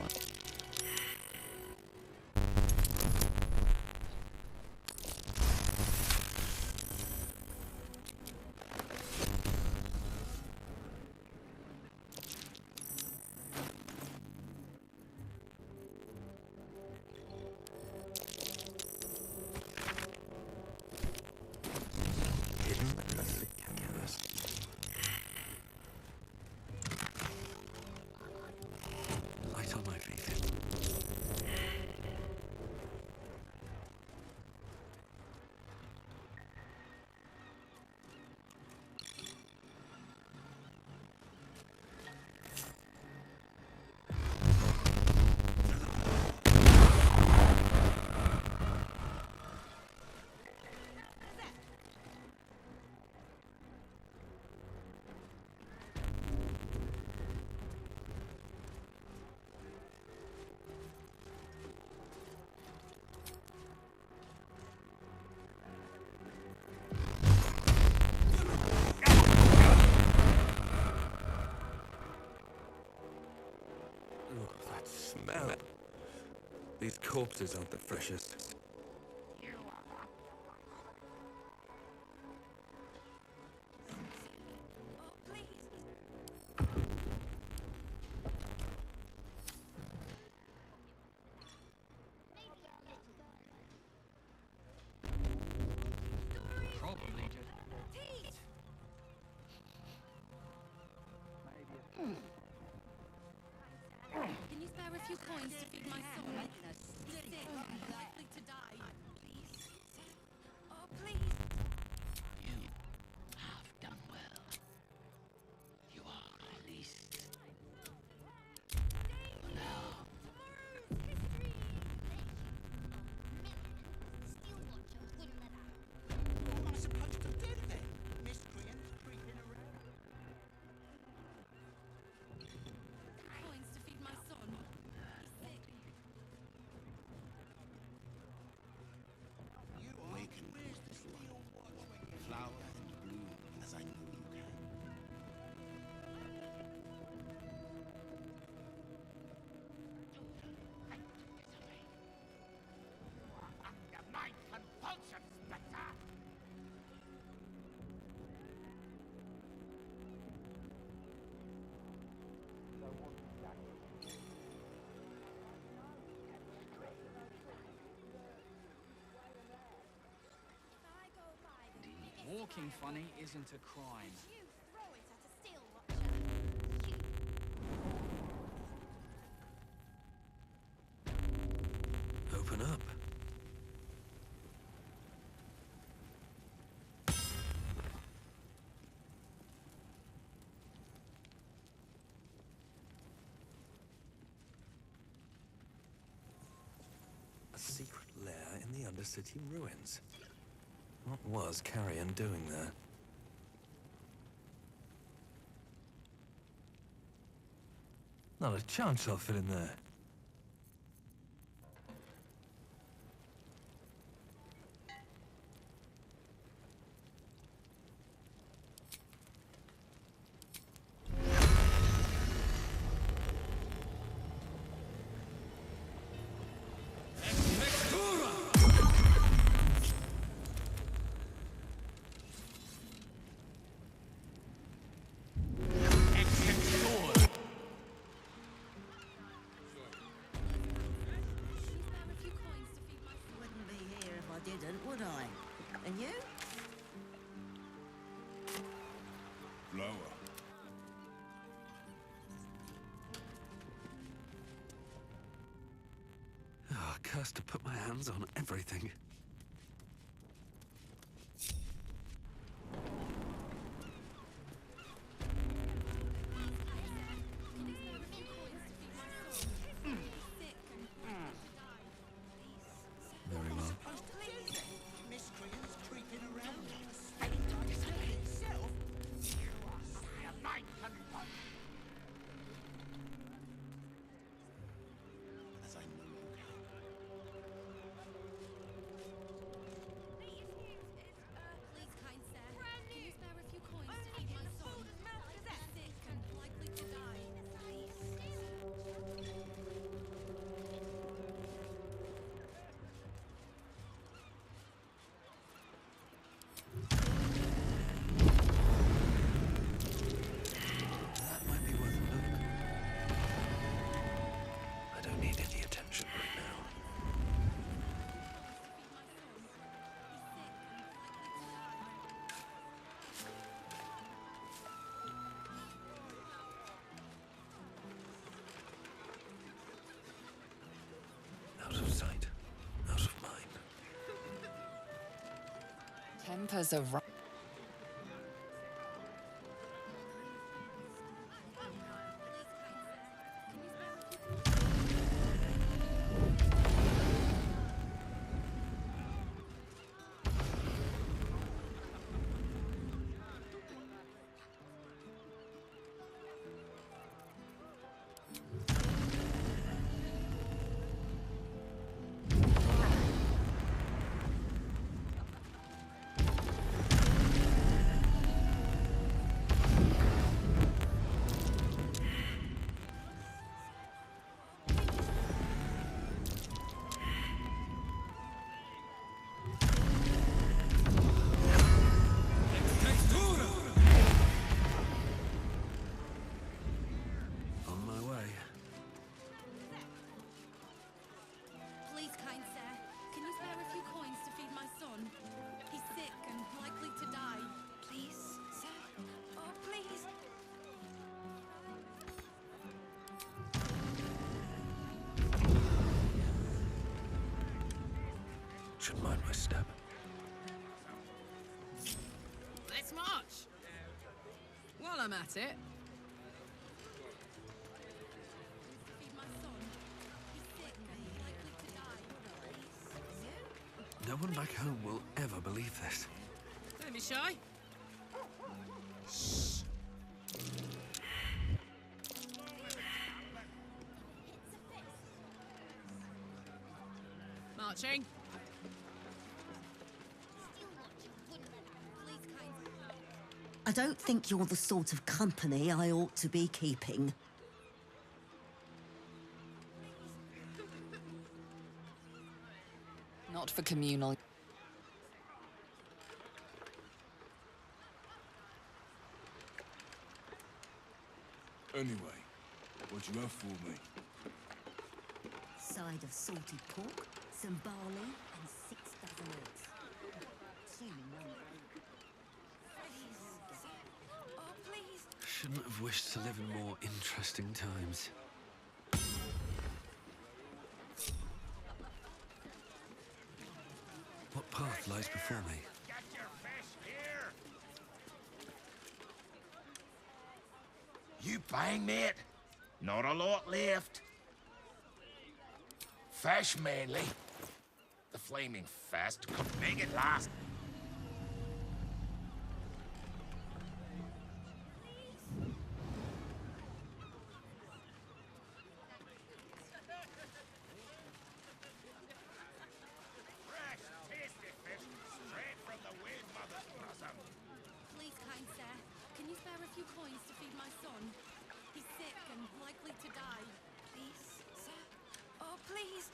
Light on my feet. That smell. These corpses aren't the freshest. Probably just... Can you spare a few coins to feed my son? He's sick, likely to die. Please. Oh, please. You have done well. You are released. For now. What am I supposed to do then? Miscreants creeping around? Coins to feed my son. He's sick. Awaken this one. Flower and bloom as I know you can. My compulsion, Spectre! Walking funny isn't a crime. You throw it at a steel watcher. Open up. A secret lair in the Undercity ruins. What was Carrion doing there? Not a chance I'll fit in there. Wouldn't be here if I didn't, would I? And you? Lower. Oh, cursed to put my hands on everything. Very well. Miscreants creeping around. Stinking like death itself. My compulsion. As I know you can. Tempers are right. On my way. Please, kind sir, can you spare a few coins to feed my son? He's sick and likely to die. Please, sir. Oh, please. Should mind my step. Let's march! While I'm at it, Feed my son. He's sick and likely to die. No one back home will ever believe this. don't be shy. Marching. I don't think you're the sort of company I ought to be keeping. Not for communal. Anyway, what do you have for me? Side of salted pork, some barley, and 6 dozen eggs. Assuming none Oh, please. Shouldn't have wished to live in more interesting times. What path lies before me? You bang, mate? Not a lot left. Fish mainly. The flaming fest could make it last. Fresh, tasty fish straight from the wave mother's bosom. Please, kind sir, can you spare a few coins to feed my son? He's sick and likely to die. Please, sir. Oh, please.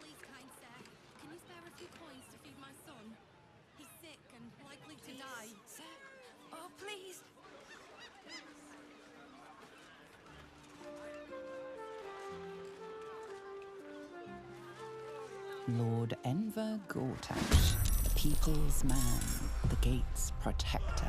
Please, kind sir, can you spare a few coins to feed my son? He's sick and likely to die. Sir. Oh, please. Lord Enver Gortash, the people's man, the gate's protector.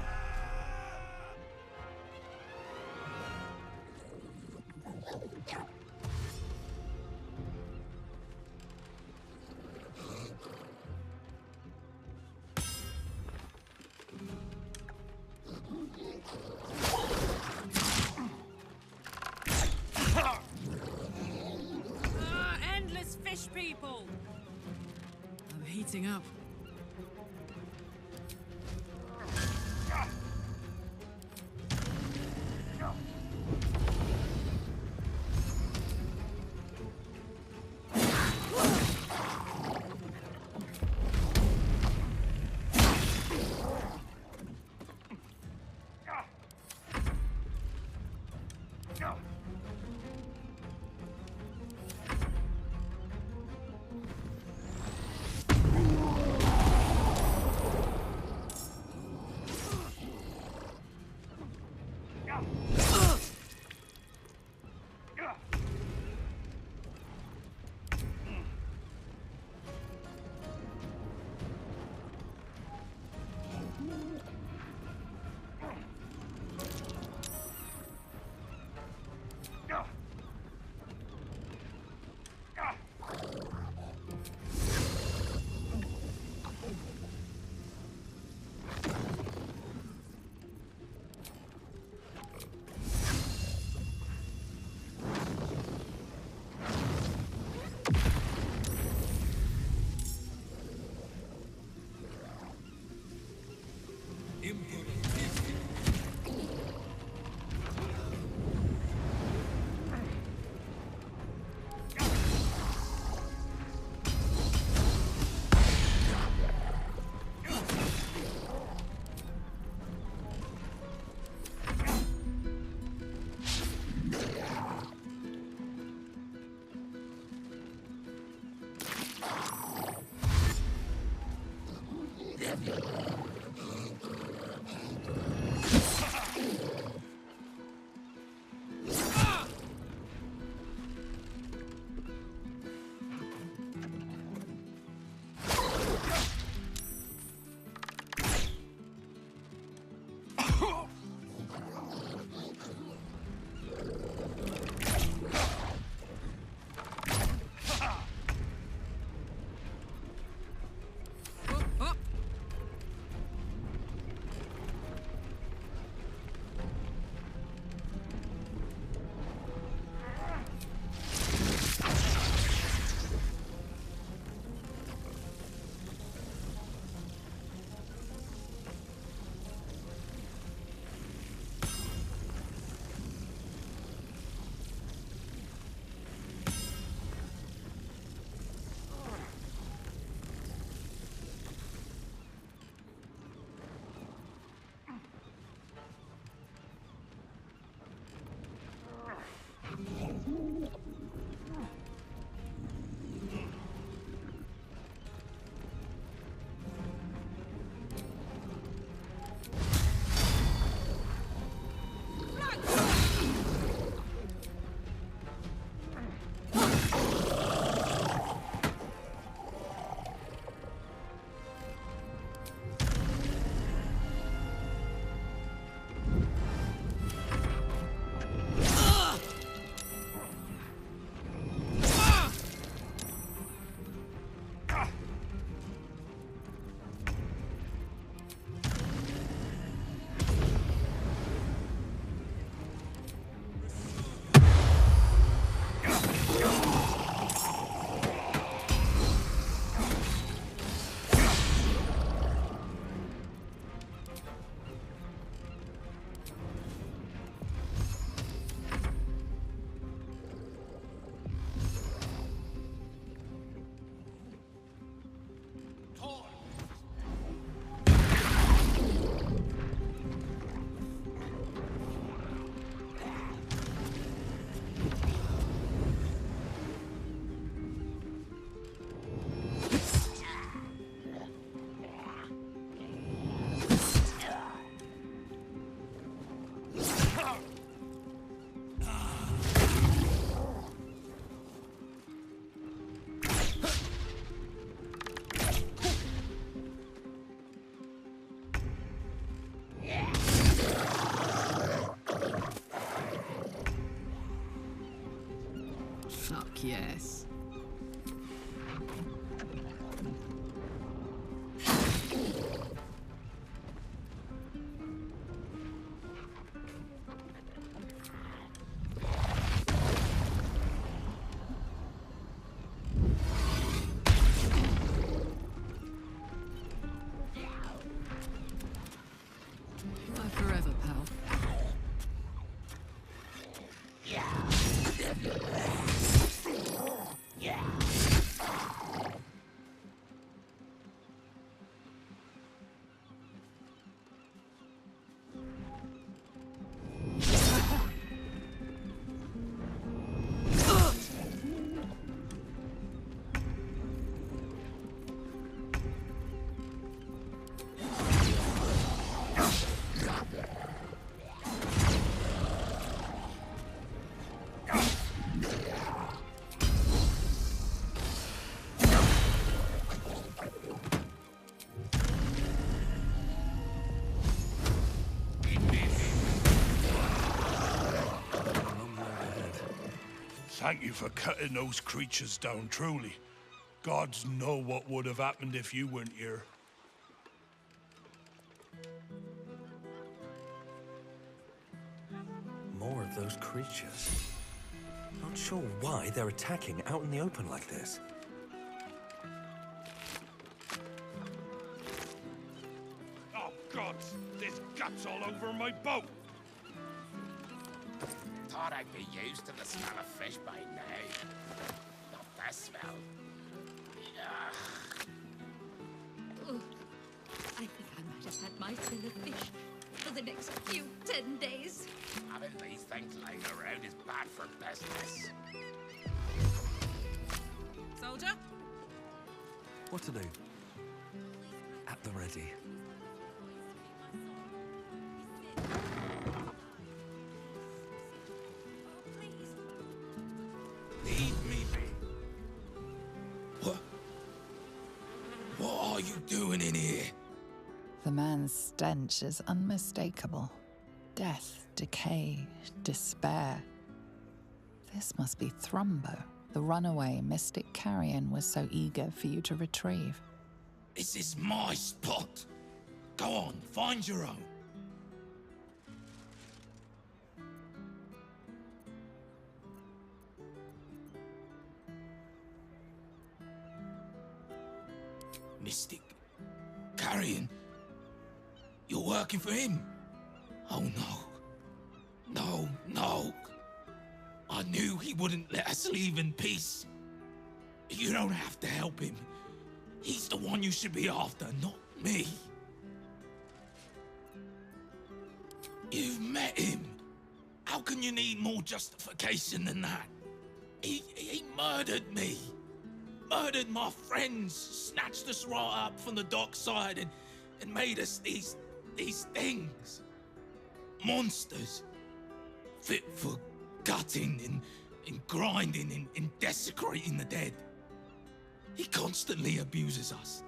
Endless fish people! I'm heating up. Yes. Bye forever, pal. Thank you for cutting those creatures down, truly. Gods know what would have happened if you weren't here. More of those creatures. Not sure why they're attacking out in the open like this. Oh, gods! There's guts all over my boat! Thought I'd be used to the smell of fish by now. Not that smell. Ugh. I think I might have had my fill of fish for the next few 10 days. Having these things lying around is bad for business. Soldier? What to do? At the ready. Leave me be. What are you doing in here? The man's stench is unmistakable. Death, decay, despair. This must be Thrumbo, the runaway mystic carrion was so eager for you to retrieve. This is my spot. Go on, find your own. Mystic. Carrion. You're working for him? Oh no. No, no. I knew he wouldn't let us leave in peace. You don't have to help him. He's the one you should be after, not me. You've met him. How can you need more justification than that? He murdered me. Murdered my friends, snatched us right up from the dockside and made us these things. Monsters. Fit for gutting and grinding and desecrating the dead. He constantly abuses us.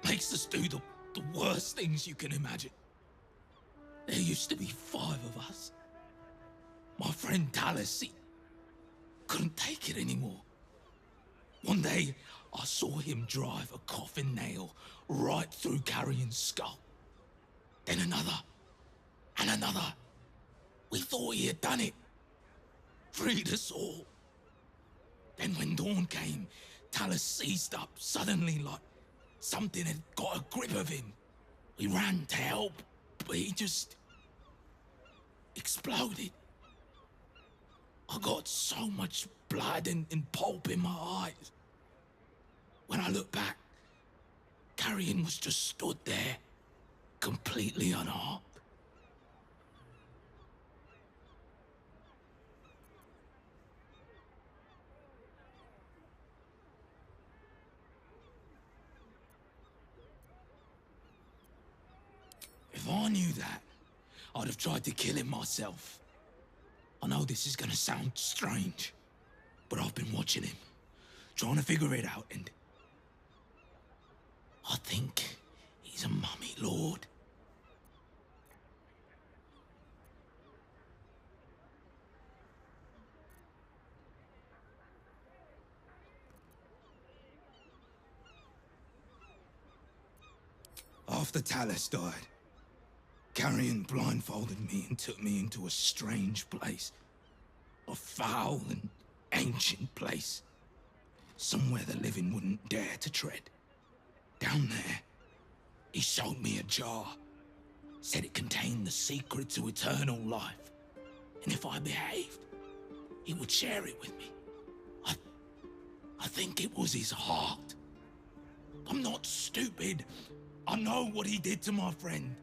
Makes us do the worst things you can imagine. There used to be 5 of us. My friend Talus, he couldn't take it anymore. One day, I saw him drive a coffin nail right through Carrion's skull. Then another, and another. We thought he had done it. Freed us all. Then when dawn came, Talus seized up suddenly like something had got a grip of him. We ran to help, but he just exploded. I got so much blood and pulp in my eyes. When I look back, Carrion was just stood there, completely unharmed. If I knew that, I'd have tried to kill him myself. I know this is gonna sound strange, but I've been watching him, trying to figure it out, and I think he's a mummy lord. After Talus died, Carrion blindfolded me and took me into a strange place. A foul and ancient place. Somewhere the living wouldn't dare to tread. Down there, he showed me a jar. Said it contained the secret to eternal life. And if I behaved, he would share it with me. I think it was his heart. I'm not stupid. I know what he did to my friend.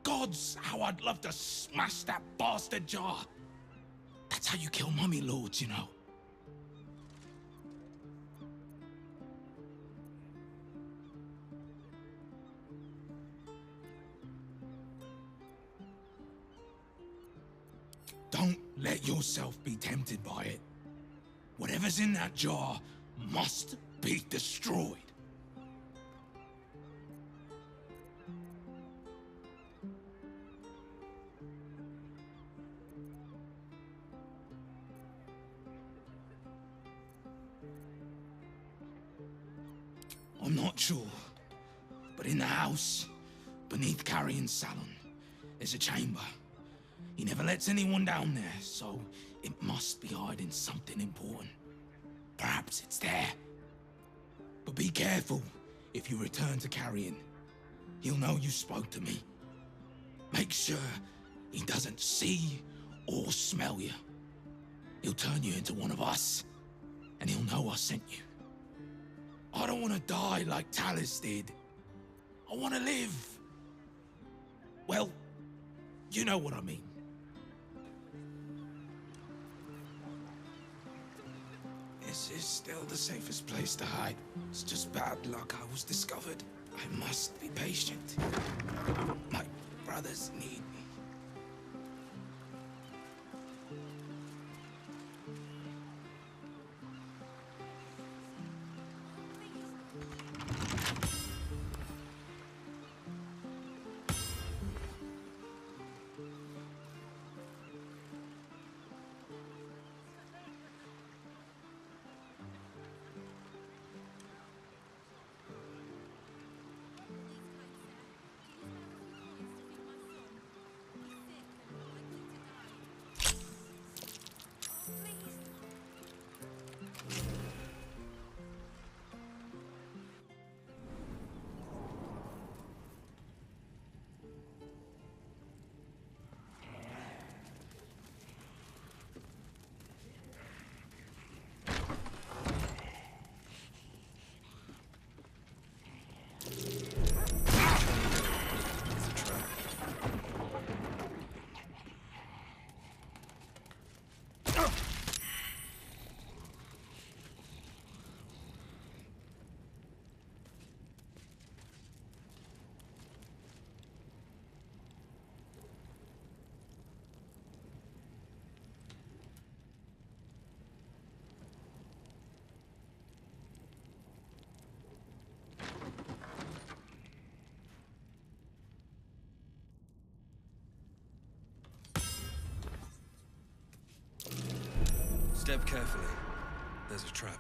Gods, how I'd love to smash that bastard jar. That's how you kill mummy lords, you know. Don't let yourself be tempted by it. Whatever's in that jar must be destroyed. I'm not sure, but in the house, beneath Carrion's salon, there's a chamber. He never lets anyone down there, so it must be hiding something important. Perhaps it's there. But be careful if you return to Carrion. he'll know you spoke to me. Make sure he doesn't see or smell you. He'll turn you into one of us, and he'll know I sent you. I don't want to die like Talus did. I want to live. Well, you know what I mean. This is still the safest place to hide. It's just bad luck I was discovered. I must be patient. My brothers need me. Step carefully. There's a trap.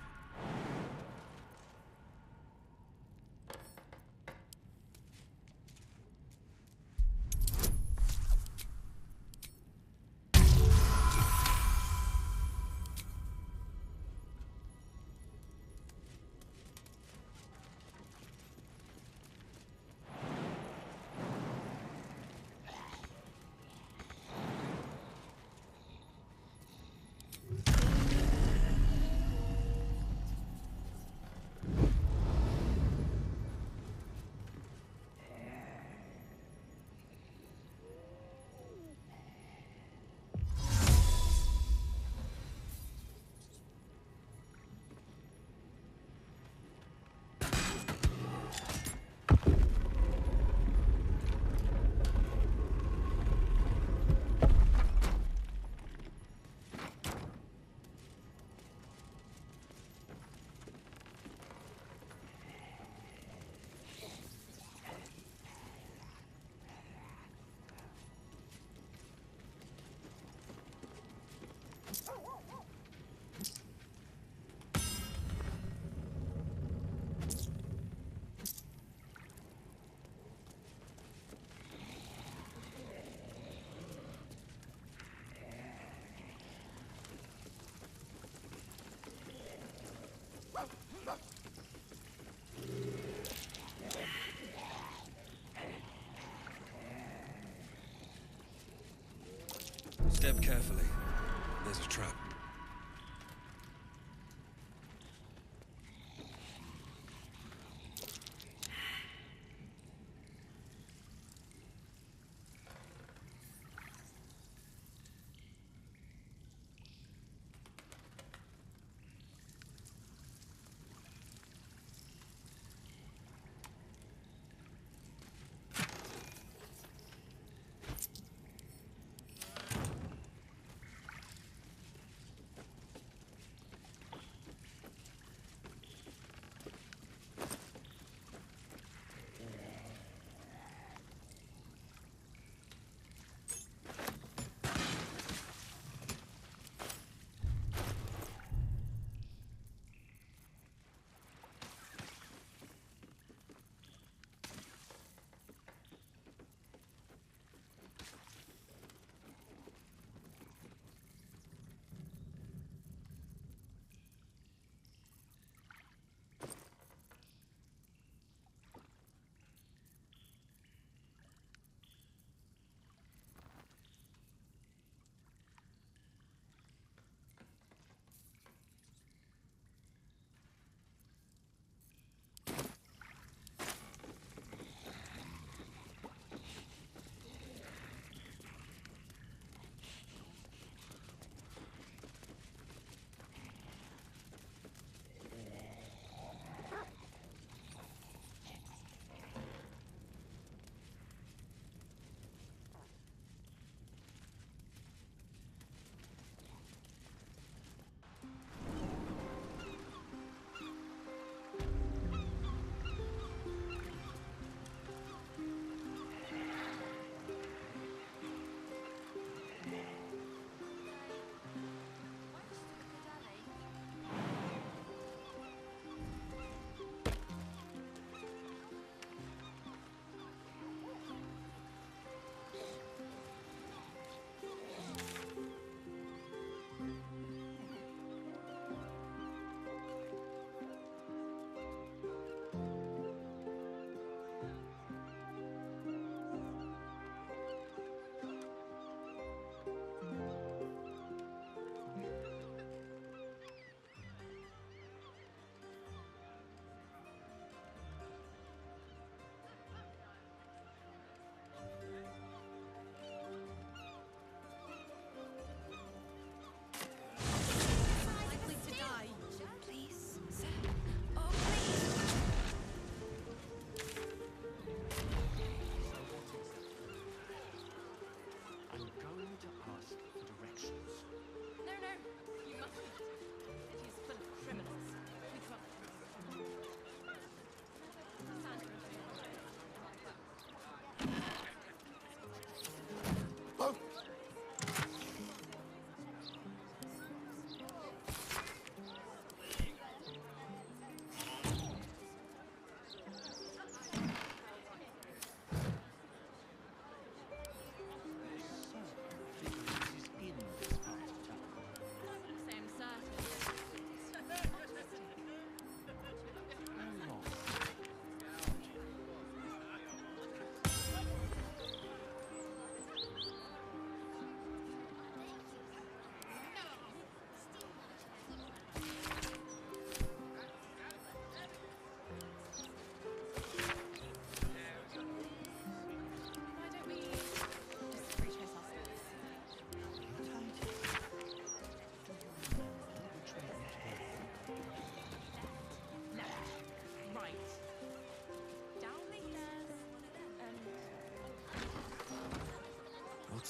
Step carefully. There's a trap.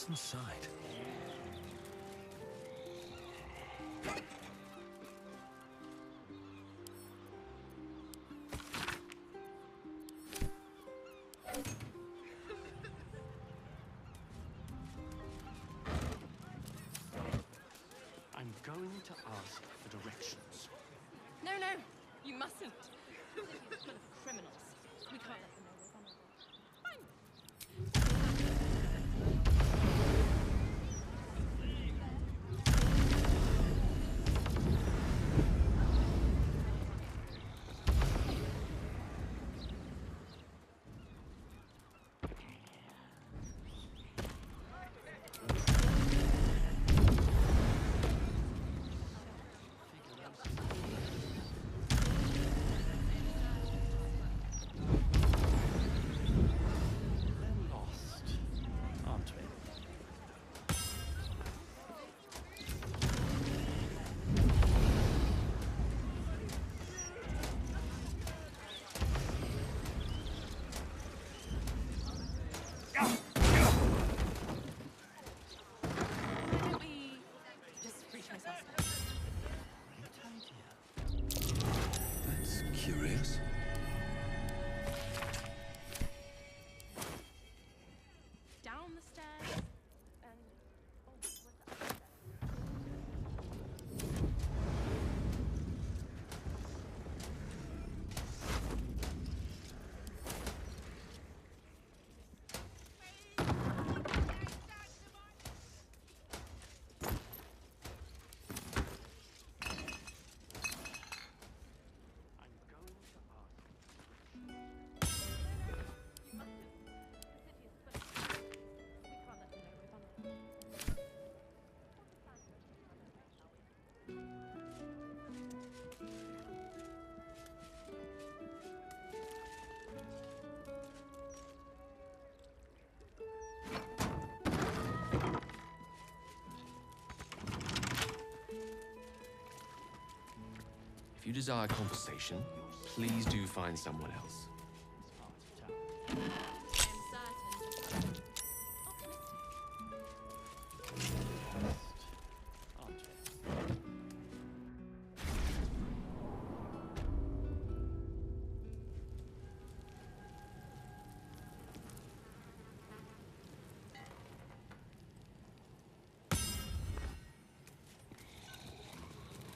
What's inside? I'm going to ask for directions. No, you mustn't. The city is full of criminals. We can't let them know we're vulnerable. That's curious. Down the stairs and... Oh, what's that? If you desire conversation, please do find someone else.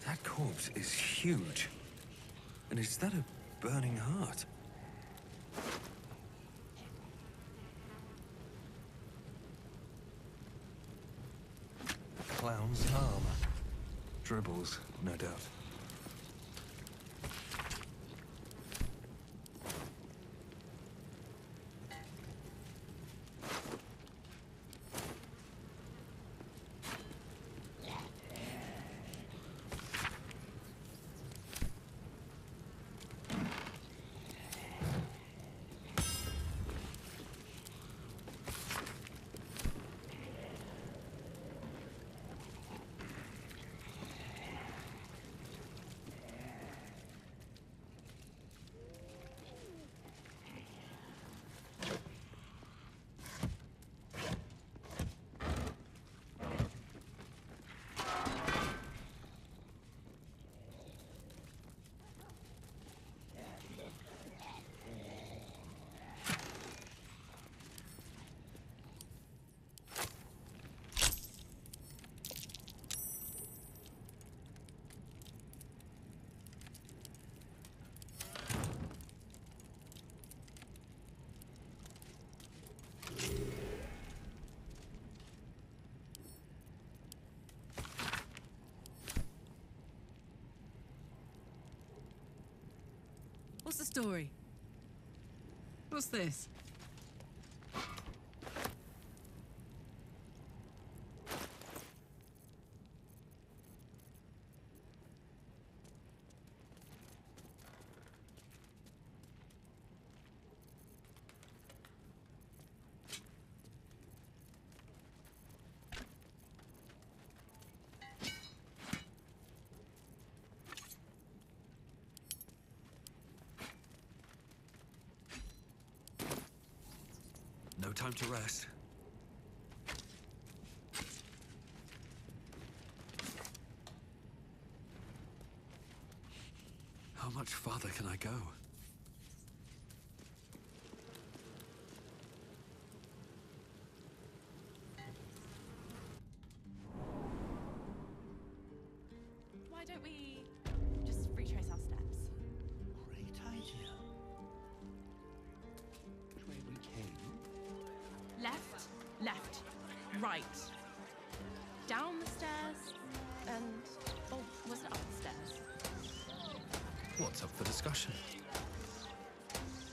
That corpse is huge. And is that a burning heart? Clown's arm. Dribbles, no doubt. What's the story? What's this? No time to rest. much farther can I go? Why don't we just retrace our steps? Great idea. Which way we came? Left, left, right. Down the stairs, and... oh, was it up the stairs? What's up for discussion?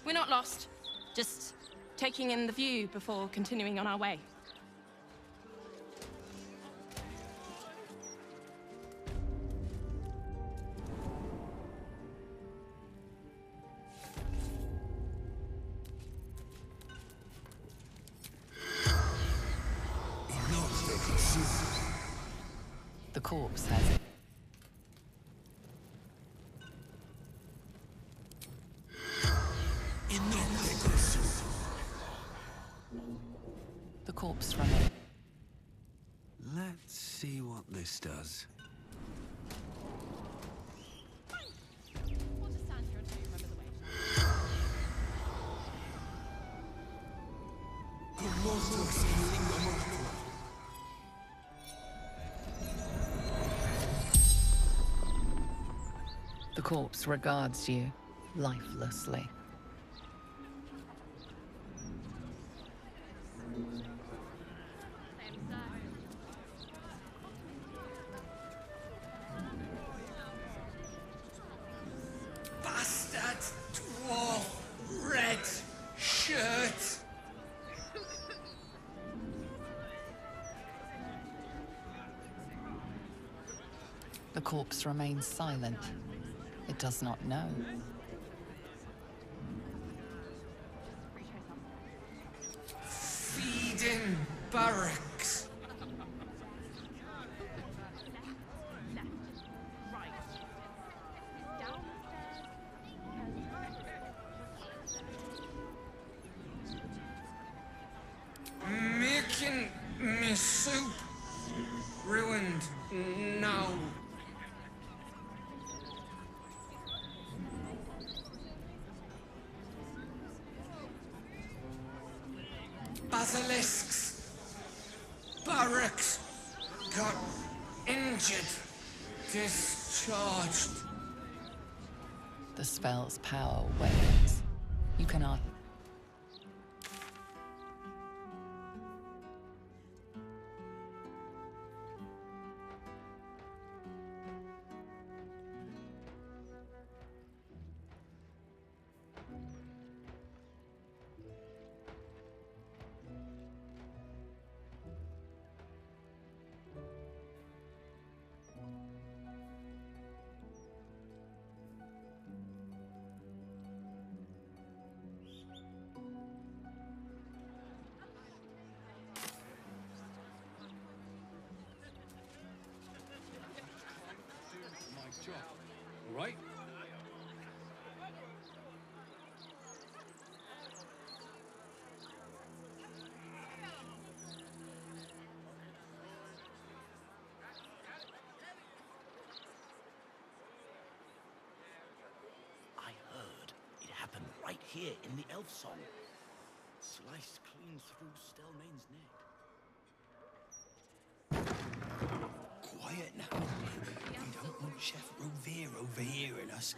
We're not lost. Just taking in the view before continuing on our way. The corpse has it. The corpse remains. Let's see what this does. We'll just stand here until you remember the way. The corpse regards you lifelessly. Bastard dwarf red shirt. The corpse remains silent. It does not know. Feeding barracks. Making me soup ruined now. Basilisks. Barracks got injured. Discharged. The spell's power wanes. You cannot. All right? I heard it happened right here in the elf song. Sliced clean through Stelmane's neck. Quiet now. We don't want Chef Rovere overhearing us.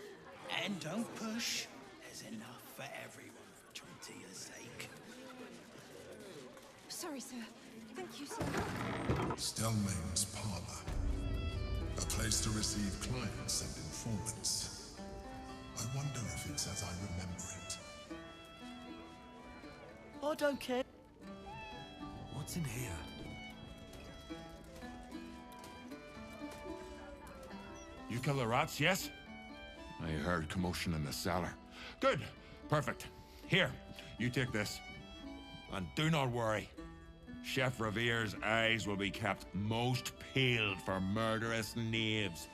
And don't push. There's enough for everyone for Trintia's sake. Sorry, sir. Thank you, sir. Stelmane's parlor. A place to receive clients and informants. I wonder if it's as I remember it. I don't care. What's in here? You kill the rats, yes? I heard commotion in the cellar. Good. Perfect. Here, you take this. And do not worry. Chef Revere's eyes will be kept most peeled for murderous knaves.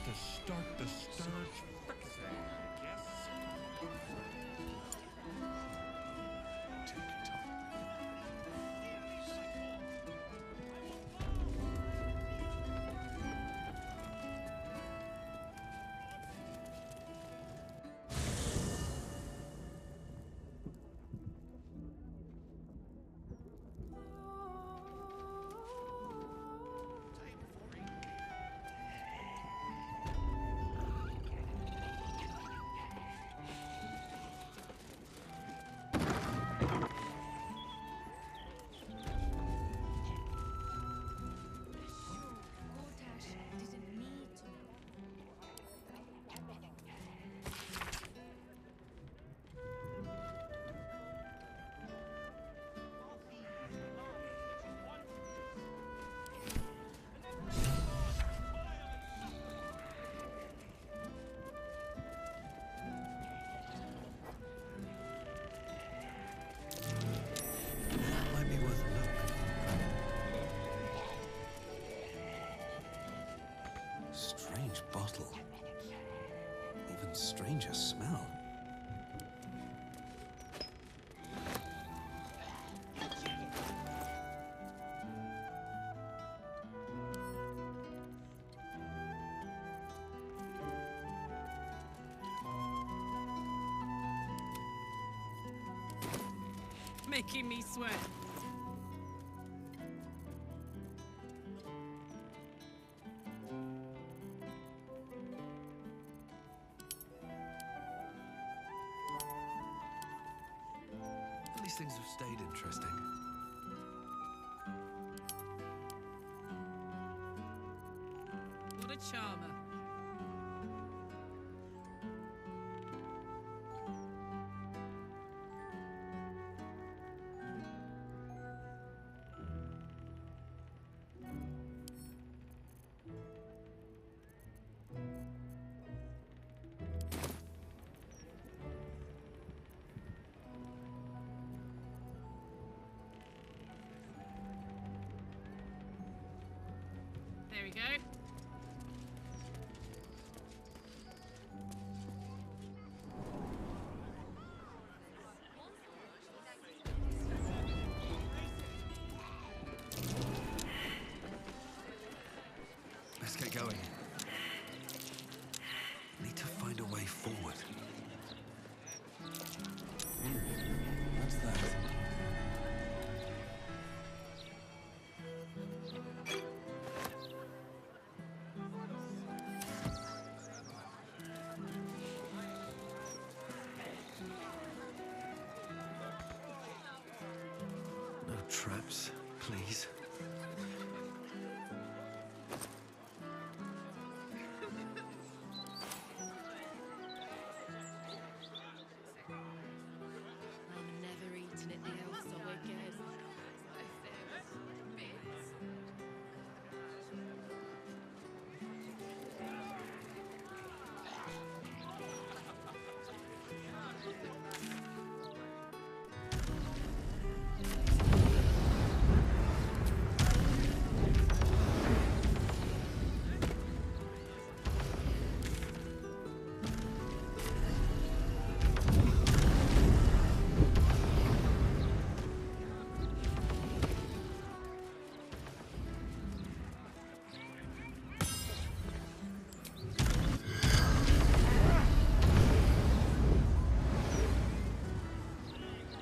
To start the scourge fixing, I guess. Take your time. stranger smell. Making me sweat. These things have stayed interesting. What a charmer. There we go. Let's get going. Need to find a way forward. What's that? No traps, please. I'm never eating at the Elsa again.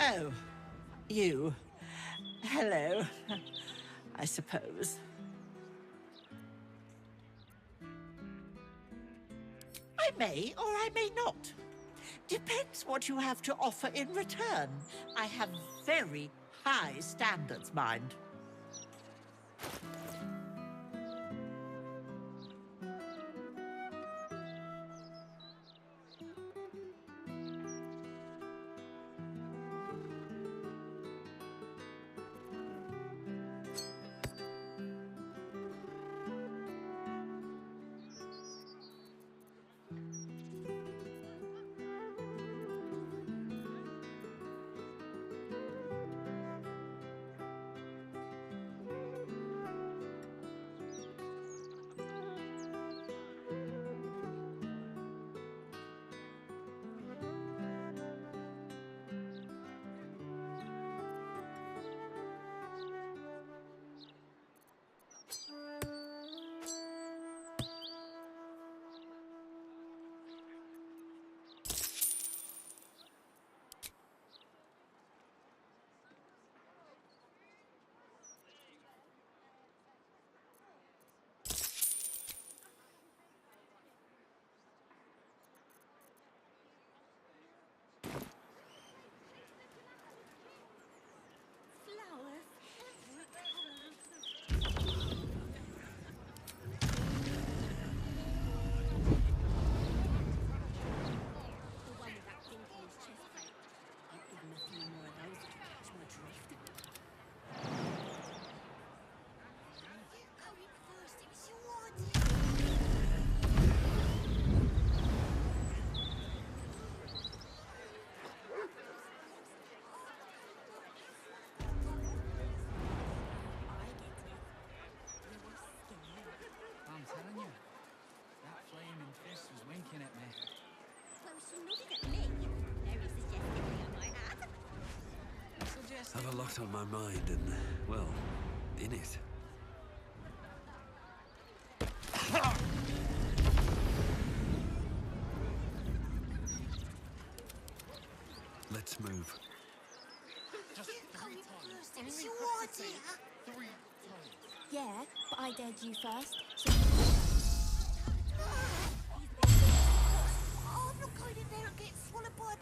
Oh, you. Hello, I suppose. I may or I may not. Depends what you have to offer in return. I have very high standards, mind. Have a lot on my mind and, well, in it. Let's move. It's your idea. Yeah, but I dared you first. So oh, I'm not going in there and getting swallowed by a...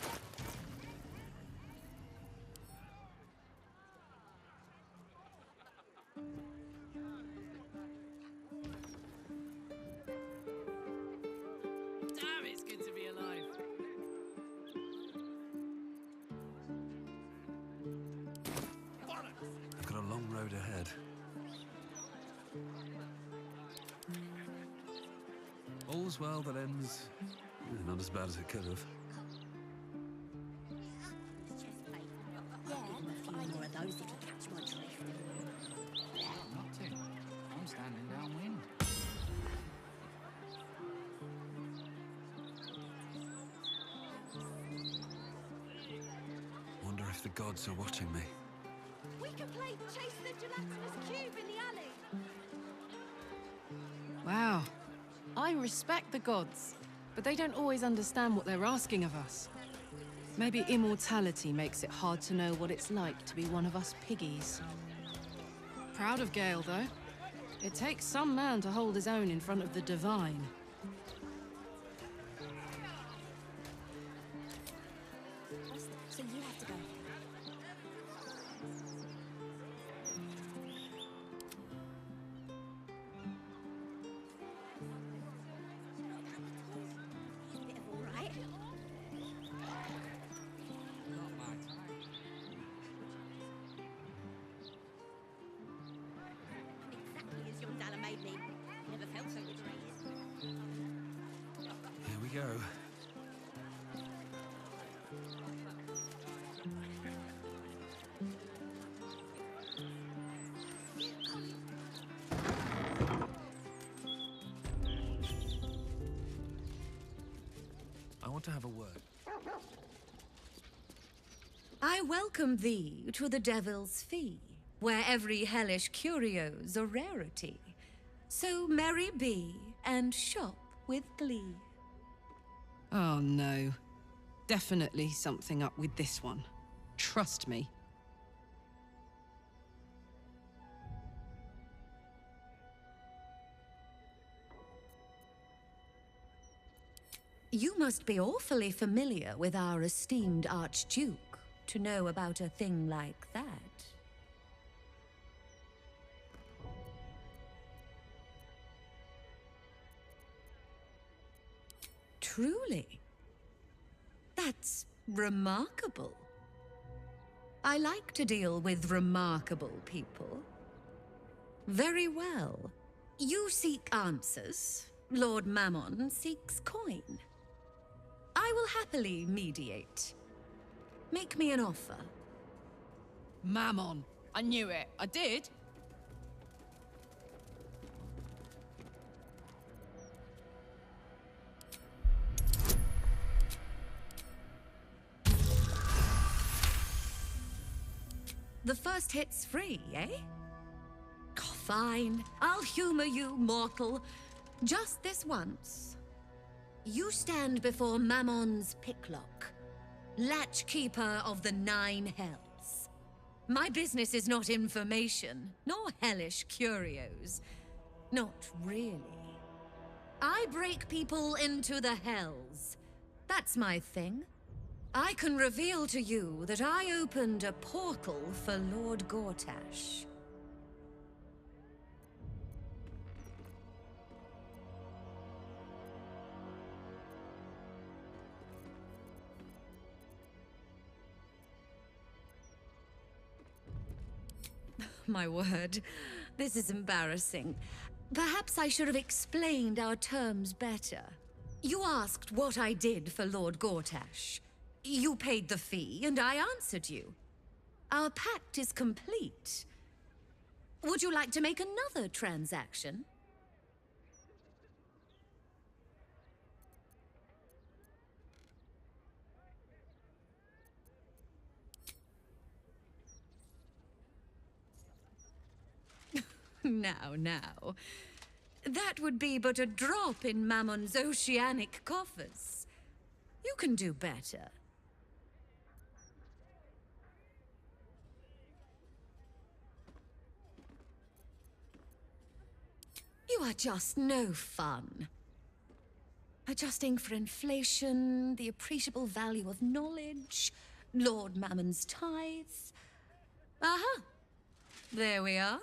Damn, it's good to be alive. I've got a long road ahead. All's well that ends not as bad as it could have. Yeah, but I more of those if you catch my drift. Not to. I'm standing downwind. Wonder if the gods are watching me. We can play Chase the Gelatinous Cube in the alley. Wow. I respect the gods, but they don't always understand what they're asking of us. Maybe immortality makes it hard to know what it's like to be one of us piggies. Proud of Gale, though. It takes some man to hold his own in front of the divine. So you have to go. Bit of all right. Not my time. Exactly as young Dalla made me. Never felt so liberated. Here we go. I want to have a word. I welcome thee to the Devil's Fee, where every hellish curio's a rarity. So merry be, and shop with glee. Oh no. Definitely something up with this one. Trust me. You must be awfully familiar with our esteemed Archduke to know about a thing like that. Truly. That's remarkable. I like to deal with remarkable people. Very well. You seek answers. Lord Mammon seeks coin. I will happily mediate. Make me an offer. Mammon. I knew it. I did. The first hit's free, eh? Oh, fine. I'll humor you, mortal. Just this once. You stand before Mammon's picklock, latchkeeper of the 9 hells. My business is not information, nor hellish curios. Not really. I break people into the hells. That's my thing. I can reveal to you that I opened a portal for Lord Gortash. My word, this is embarrassing. Perhaps I should have explained our terms better. You asked what I did for Lord Gortash. You paid the fee, and I answered you. Our pact is complete. Would you like to make another transaction? Now. That would be but a drop in Mammon's oceanic coffers. You can do better. You are just no fun. Adjusting for inflation, the appreciable value of knowledge, Lord Mammon's tithes. Aha! There we are.